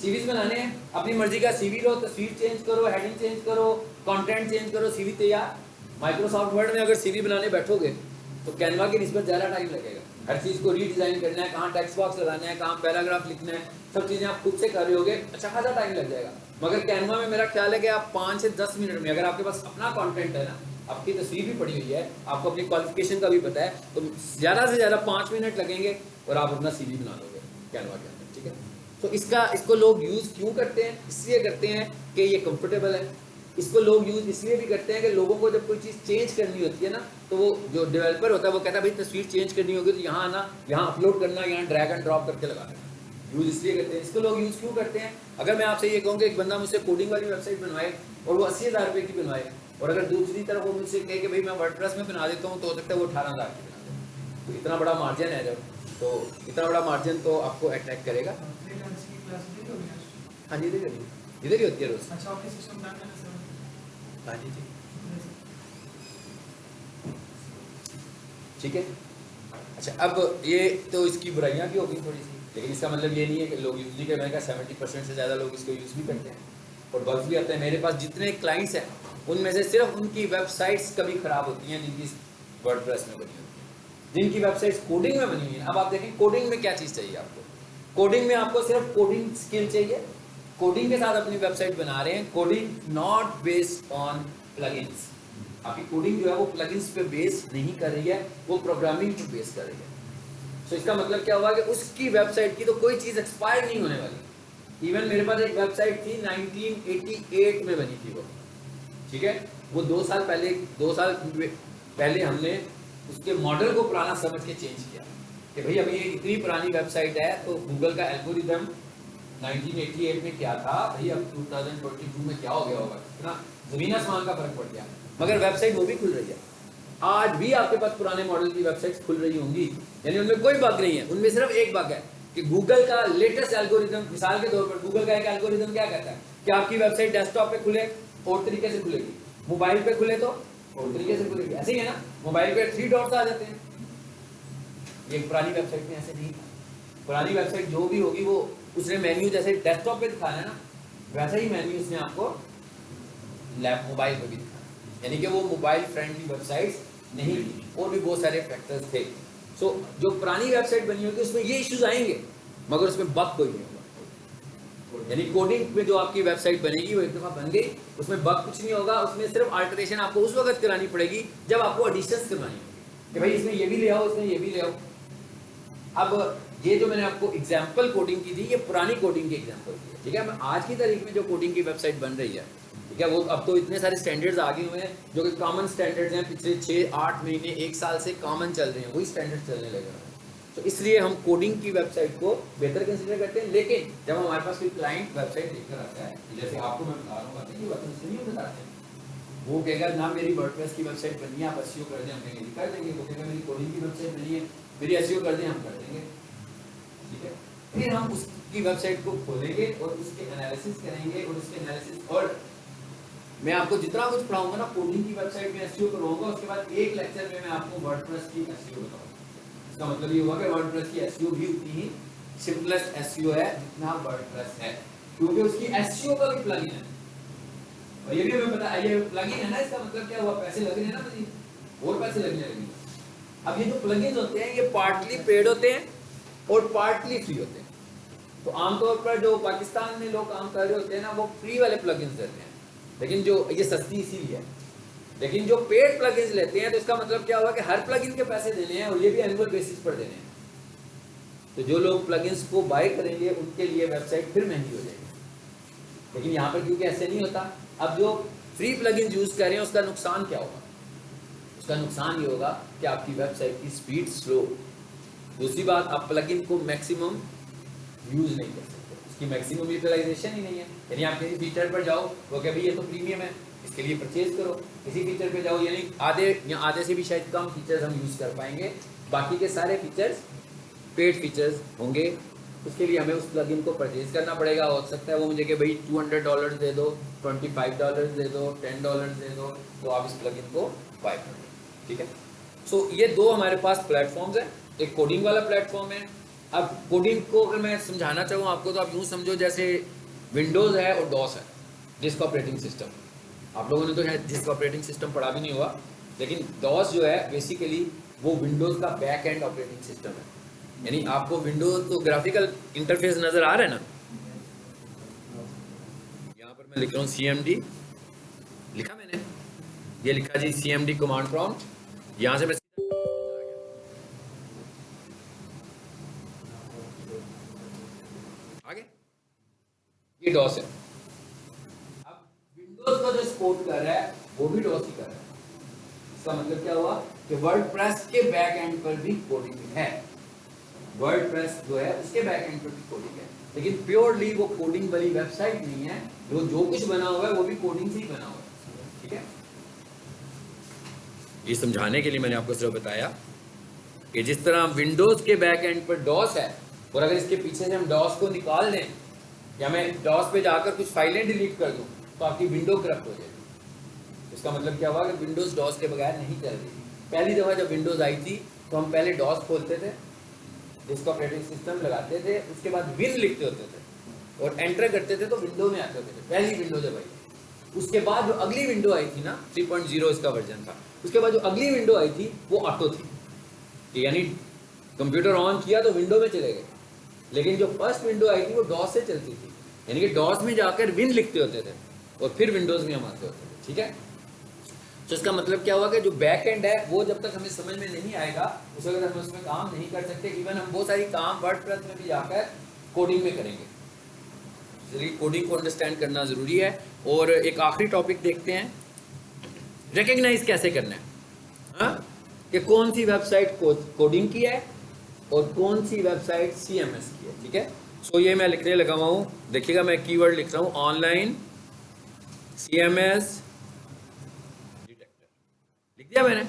CVs बनाने हैं, अपनी मर्जी का CV लो, तस्वीर चेंज करो, हेडिंग चेंज करो, कंटेंट चेंज करो, CV तैयार। माइक्रोसॉफ्ट वर्ड में अगर CV बनाने बैठोगे तो कैनवा की निस्बत ज़्यादा टाइम लगेगा। हर चीज़ को रीडिज़ाइन करना है, कहाँ टेक्स्ट बॉक्स लगाना है, कहाँ पैराग्राफ लिखना है, सब चीज़ें आप खुद से कर रहे होगे, अच्छा खासा टाइम लग जाएगा। मगर कैनवा में मेरा ख्याल है कि आप 5 से 10 मिनट में, अगर आपके पास अपना कंटेंट है ना, आपकी तस्वीर भी पड़ी हुई है, आपको अपनी क्वालिफिकेशन का भी पता है, तो ज़्यादा से ज़्यादा 5 मिनट लगेंगे और आप अपना CV बना लोगे कैनवा के अंदर, ठीक है। तो इसको लोग यूज़ क्यों करते हैं? इसलिए करते हैं कि ये कंफर्टेबल है। इसको लोग यूज़ इसलिए भी करते हैं कि लोगों को जब कोई चीज़ चेंज करनी होती है ना, तो वो जो डेवलपर होता है वो कहता है भाई तस्वीर चेंज करनी होगी तो यहाँ आना, यहाँ अपलोड करना, यहाँ ड्रैग एंड ड्रॉप करके लगा देना। यूज़ इसलिए करते हैं। इसको लोग यूज़ क्यों करते हैं? अगर मैं आपसे ये कहूँ कि एक बंदा मुझसे कोडिंग वाली वेबसाइट बनवाए और वो 80,000 रुपये की बनवाए, और अगर दूसरी तरफ वो मुझसे कहे कि भाई मैं वर्डप्रेस में बना देता हूँ, तो हो सकता है वो 18,000 की बना दे। तो इतना बड़ा मार्जिन है जब, तो इतना बड़ा मार्जिन तो आपको अट्रैक्ट करेगा। हाँ जी, इधर ही होती है रोज। अच्छा, ऑफिस सिस्टम रन करने से। हाँ जी, ठीक है। अच्छा, अब ये तो इसकी बुराइयां भी होगी थोड़ी सी, लेकिन इसका मतलब ये नहीं है कि लोग यूज नहीं करते। 70% से ज़्यादा लोग इसको यूज़ भी करते हैं और बग्स भी आते हैं। मेरे पास जितने क्लाइंट्स हैं उनमें से सिर्फ उनकी वेबसाइट्स कभी ख़राब होती हैं जिनकी वर्डप्रेस में बनी होती है, जिनकी वेबसाइट्स कोडिंग में बनी हुई है। अब आप देखें कोडिंग में क्या चीज़ चाहिए आपको। कोडिंग में आपको सिर्फ कोडिंग स्किल चाहिए। कोडिंग के साथ अपनी वेबसाइट बना रहे हैं, coding not based on plugins. आपकी कोडिंग जो है वो प्लगइन्स पे बेस नहीं कर रही है, वो प्रोग्रामिंग पे बेस कर रही है। तो इसका मतलब क्या हुआ कि उसकी वेबसाइट की तो कोई चीज़ एक्सपायर नहीं होने वाली। इवन मेरे पास एक वेबसाइट थी 1988 में बनी थी वो, ठीक है। वो 2 साल पहले हमने उसके मॉडल को पुराना समझ के चेंज किया कि भाई अभी इतनी पुरानी वेबसाइट है तो गूगल का एल्गोरिदम 1988 में क्या था भाई, अब 2022 में क्या हो गया होगा, इतना जमीन आसमान का फर्क पड़ गया। मगर वेबसाइट वो भी खुल रही है। आज भी आपके पास पुराने मॉडल की वेबसाइट्स खुल रही होंगी, यानी उनमें कोई बग नहीं है। उनमें सिर्फ एक बग है कि गूगल का लेटेस्ट एल्गोरिदम, मिसाल के तौर पर गूगल का एक एल्गोरिदम क्या कहता है कि आपकी वेबसाइट डेस्कटॉप पे खुले और तरीके से खुलेगी, मोबाइल पे खुले तो और तरीके से खुलेगी। ऐसे ही है ना, मोबाइल पे 3 डॉट्स आ जाते हैं। ये पुरानी वेबसाइट में ऐसे नहीं था। पुरानी वेबसाइट जो भी होगी वो उसने मेन्यू जैसे डेस्कटॉप पे दिखाना है ना, वैसा ही मेन्यू उसने आपको मोबाइल पे भी दिखाना, यानी कि वो मोबाइल फ्रेंडली वेबसाइट्स नहीं थी। और भी बहुत सारे फैक्टर्स थे। सो जो पुरानी वेबसाइट बनी होगी उसमें ये इश्यूज आएंगे, मगर उसमें बग कोई नहीं होगा। यानी कोडिंग में जो आपकी वेबसाइट बनेगी वो एक दफ़ा बन गई, उसमें बग कुछ नहीं होगा। उसमें सिर्फ अल्टरेशन आपको उस वक्त करानी पड़ेगी जब आपको एडिशंस करवानी होगी कि भाई इसमें ये भी ले आओ, इसमें ये भी ले आओ। अब ये जो मैंने आपको एग्जाम्पल कोडिंग की थी, ये पुरानी कोडिंग की एग्जाम्पल थी, ठीक है। आज की तारीख में जो कोडिंग की वेबसाइट बन रही है, ठीक है, वो अब तो इतने सारे स्टैंडर्ड्स आ गए हुए हैं जो कि कॉमन स्टैंडर्ड्स हैं। पिछले 6-8 महीने 1 साल से कॉमन चल रहे हैं, वही स्टैंडर्ड चलने लगे हैं। तो इसलिए हम कोडिंग की वेबसाइट को बेहतर कंसिडर करते हैं। लेकिन जब हमारे पास कोई क्लाइंट वेबसाइट लेकर आता है, जैसे आपको मैं बता रहा हूँ, बताते हैं वो कहेगा ना मेरी वर्डप्रेस की वेबसाइट बनी है, आप एसईओ कर दें, हम कहेंगे कर देंगे। वो कहेगा मेरी कोडिंग की वेबसाइट बनी है, मेरी एसईओ कर दें, हम कर देंगे, ठीक है। फिर हम उसकी वेबसाइट को खोलेंगे और उसके एनालिसिस करेंगे और उसके एनालिसिस, और मैं आपको जितना कुछ पढ़ाऊंगा ना कोडिंग की वेबसाइट में एसईओ करवाऊंगा, उसके बाद एक लेक्चर में मैं आपको वर्डप्रेस की एसईओ बताऊंगा। इसका मतलब ये हुआ कि वर्डप्रेस की एसईओ भी उतनी ही सिंपलेस्ट एसईओ है जितना वर्डप्रेस है, क्योंकि उसकी एसईओ का भी प्लगइन है। और ये भी हमें पता है, ये प्लगइन है ना, इसका मतलब क्या हुआ, पैसे लग रहे हैं ना मजीद, और पैसे लगने लगेंगे। अब ये जो प्लगइन्स होते हैं ये पार्टली पेड होते हैं और पार्टली फ्री होते हैं। तो आमतौर पर जो पाकिस्तान में लोग काम कर रहे होते हैं ना, वो फ्री वाले प्लगइन्स देते हैं, लेकिन जो ये सस्ती इसीलिए है। लेकिन जो पेड प्लगइन्स लेते हैं तो इसका मतलब क्या हुआ कि हर प्लगइन के पैसे देने हैं, और ये भी एनुअल बेसिस पर देने हैं। तो जो लोग प्लगइन्स को बाय करेंगे उनके लिए वेबसाइट फिर महंगी हो जाएगी। लेकिन यहाँ पर क्योंकि ऐसे नहीं होता, अब जो फ्री प्लगइन्स यूज कर रहे हैं उसका नुकसान क्या होगा, उसका नुकसान ये होगा कि आपकी वेबसाइट की स्पीड स्लो। दूसरी बात, आप प्लगइन को मैक्सिमम यूज नहीं कर सकते, उसकी मैक्सिमम यूटिलाइजेशन ही नहीं है। यानी आप किसी फीचर पर जाओ, वो कह भाई ये तो प्रीमियम है, इसके लिए परचेज करो। किसी फीचर पे जाओ, यानी आधे या आधे से भी शायद कम फीचर्स हम यूज़ कर पाएंगे, बाकी के सारे फीचर्स पेड फीचर्स होंगे। उसके लिए हमें उस प्लगइन को परचेज करना पड़ेगा। हो सकता है वो मुझे कि भाई $200 दे दो, $25 दे दो, $10 दे दो, तो आप इस प्लगइन को बाय कर लो, ठीक है। सो ये दो हमारे पास प्लेटफॉर्म्स हैं, एक कोडिंग वाला प्लेटफॉर्म है। अब कोडिंग को अगर मैं समझाना चाहूँ आपको, तो आप यूँ समझो जैसे विंडोज़ है और डॉस है, डिस्क ऑपरेटिंग सिस्टम। आप लोगों ने तो शायद डिस्क ऑपरेटिंग सिस्टम पढ़ा भी नहीं हुआ, लेकिन डॉस जो है बेसिकली वो विंडोज़ का बैक एंड ऑपरेटिंग सिस्टम है। यानी आपको विंडोज़ तो ग्राफिकल इंटरफेस नज़र आ रहा है ना, यहाँ पर मैं लिख रहा हूँ CMD, लिखा मैंने, ये लिखा जी CMD कमांड प्रॉम्प्ट। यहाँ से मैं आगे, ये डॉस है। अब विंडोज को जो सपोर्ट कर रहा है वो भी डॉस ही कर रहा है। इसका मतलब क्या हुआ कि वर्डप्रेस के बैक एंड पर भी कोडिंग है, वर्डप्रेस जो है उसके बैक एंड पर भी कोडिंग है, लेकिन प्योरली वो कोडिंग वाली वेबसाइट नहीं है। जो कुछ बना हुआ है वो भी कोडिंग से ही बना हुआ है, ठीक है। ये समझाने के लिए मैंने आपको सिर्फ बताया कि जिस तरह विंडोज के बैक एंड पर डॉस है, और अगर इसके पीछे से हम डॉस को निकाल दें, या मैं डॉस पे जाकर कुछ फाइलें डिलीट कर दूं तो आपकी विंडो करप्ट हो जाएगी। इसका मतलब क्या हुआ कि विंडोज डॉस के बगैर नहीं चल रही थी। पहली दफ़ा जब विंडोज आई थी तो हम पहले डॉस खोलते थे, जिसका ऑपरेटिंग सिस्टम लगाते थे, उसके बाद विन लिखते होते थे और एंटर करते थे तो विंडो में आते होते थे। पहली विंडो जब आई, उसके बाद जो अगली विंडो आई थी ना 3.0 इसका वर्जन था, उसके बाद जो अगली विंडो आई थी वो ऑटो थी, यानी कंप्यूटर ऑन किया तो विंडो में चले गए। लेकिन जो फर्स्ट विंडो आई थी वो डॉस से चलती थी, यानी कि डॉस में जाकर विन लिखते होते थे और फिर विंडोज़ में हम आते होते थे। ठीक है, तो इसका मतलब क्या हुआ कि जो बैक एंड है वो जब तक हमें समझ में नहीं आएगा उस वक्त हम उसमें काम नहीं कर सकते। इवन हम बहुत सारी काम वर्डप्रेस में भी जाकर कोडिंग में करेंगे, इसलिए कोडिंग को अंडरस्टैंड करना ज़रूरी है। और एक आखिरी टॉपिक देखते हैं, रिकग्नाइज कैसे करना है, हाँ, कि कौन सी वेबसाइट कोडिंग की है और कौन सी वेबसाइट CMS की है। ठीक है, सो ये मैं लिखने लगा हुआ हूँ, देखिएगा मैं कीवर्ड लिख रहा हूँ, ऑनलाइन CMS डिटेक्टर, लिख दिया मैंने।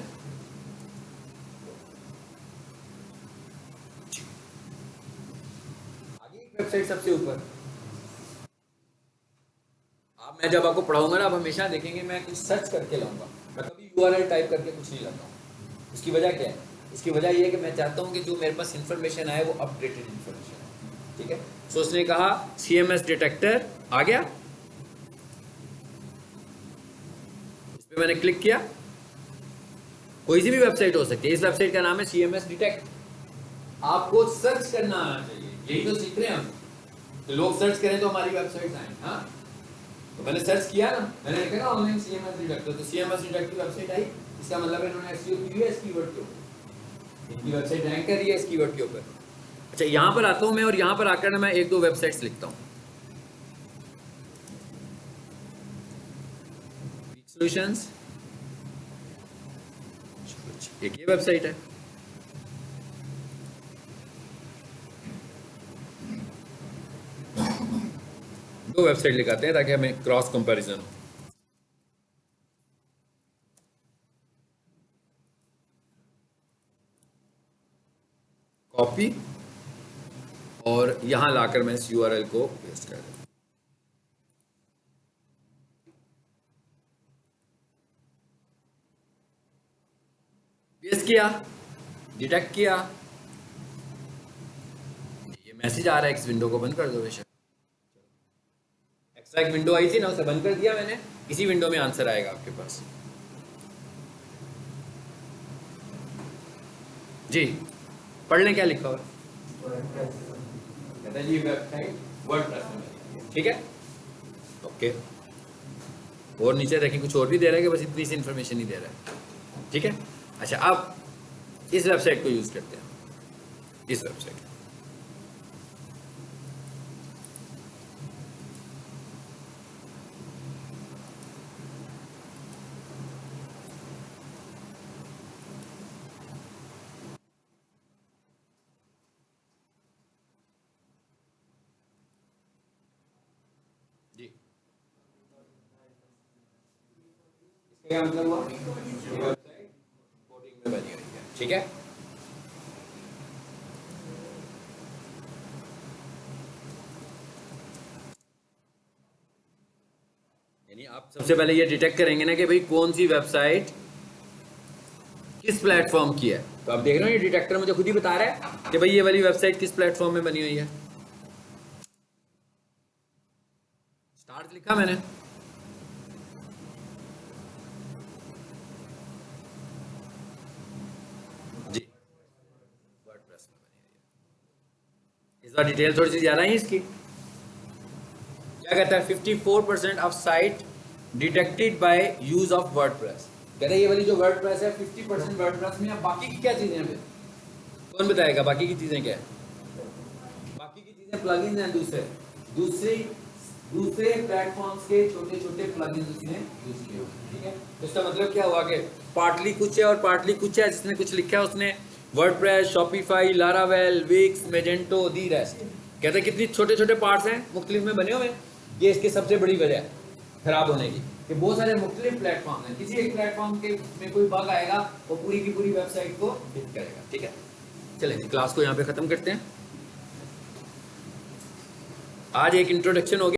आगे एक वेबसाइट सबसे ऊपर, आप मैं जब आपको पढ़ाऊंगा ना आप हमेशा देखेंगे मैं कुछ सर्च करके लाऊंगा, मैं कभी URL टाइप करके कुछ नहीं लाता हूँ। उसकी वजह क्या है? इसकी वजह यह है कि मैं चाहता हूँ कि जो मेरे पास इंफॉर्मेशन आए वो अपडेटेड इंफॉर्मेशन है। ठीक है, सो उसने कहा CMS डिटेक्टर आ गया, इस पर मैंने क्लिक किया, कोई सी भी वेबसाइट हो सकती है, इस वेबसाइट का नाम है CMS डिटेक्ट। आपको सर्च करना आना चाहिए, यही तो सीख रहे हैं हम, तो लोग सर्च करें तो हमारी वेबसाइट आए। हाँ, तो मैंने सर्च किया ना, मैंने लिखा ना ऑनलाइन CMS डिटेक्टर, तो CMS डिटेक्टर की वेबसाइट आई, इसका मतलब इन्होंने SEO की है इस कीवर्ड के ऊपर, इनकी वेबसाइट रैंक कर रही है इस कीवर्ड के ऊपर। अच्छा, यहाँ पर आता हूँ मैं और यहाँ पर आकर ना मैं एक दो वेबसाइट्स लिखता हूँ, सॉल्यूशंस, एक ये वेबसाइट है, दो वेबसाइट लिखाते हैं ताकि हमें क्रॉस कंपैरिजन हो। कॉपी और यहां लाकर मैं इस URL को पेस्ट कर दूं। पेस्ट किया, डिटेक्ट किया, ये मैसेज आ रहा है इस विंडो को बंद कर दो बेशक। एक्स्ट्रा एक विंडो आई थी ना, उसे बंद कर दिया मैंने, इसी विंडो में आंसर आएगा आपके पास। जी, पढ़ लें क्या लिखा हुआ कहता है जी वेबसाइट वर्डप्रेस में। ठीक है, ओके, और नीचे देखिए कुछ और भी दे रहा है कि बस इतनी सी इंफॉर्मेशन ही दे रहा है। ठीक है, अच्छा अब इस वेबसाइट को यूज करते हैं, इस वेबसाइट को। क्या मतलब हुआ, वेबसाइट कोडिंग में बनी हुई है। ठीक है, यानी आप सबसे पहले ये डिटेक्ट करेंगे ना कि भाई कौन सी वेबसाइट किस प्लेटफॉर्म की है। तो आप देख रहे हो ये डिटेक्टर मुझे खुद ही बता रहा है कि भाई ये वाली वेबसाइट किस प्लेटफॉर्म में बनी हुई है। स्टार्ट लिखा मैंने, इस बार डिटेल थोड़ी सी ज़्यादा है इसकी। क्या कहता है 54% of site detected by use of WordPress. कहता है ये वाली जो वर्डप्रेस है 50% वर्डप्रेस में है, बाकी की क्या चीज़ें हैं फिर कौन बताएगा बाकी की चीज़ें क्या है? बाकी की चीज़ें प्लगइन्स हैं, दूसरे प्लेटफॉर्म्स के छोटे छोटे प्लगइन्स उसने यूज किए हुए। ठीक है, तो इसका मतलब क्या हुआ कि पार्टली कुछ है और पार्टली कुछ है। जिसने कुछ लिखा है उसने WordPress, Shopify, Laravel, Wix, Magento, the rest. कहते हैं कितनी छोटे छोटे पार्ट्स हैं मुख्तलिफ में बने हुए हैं। ये इसकी सबसे बड़ी वजह है खराब होने की कि बहुत सारे मुख्तलिफ प्लेटफॉर्म हैं, किसी एक प्लेटफॉर्म के में कोई बग आएगा वो पूरी की पूरी वेबसाइट को हिट करेगा। ठीक है, चलें जी क्लास को यहाँ पे ख़त्म करते हैं। आज एक इंट्रोडक्शन हो गया।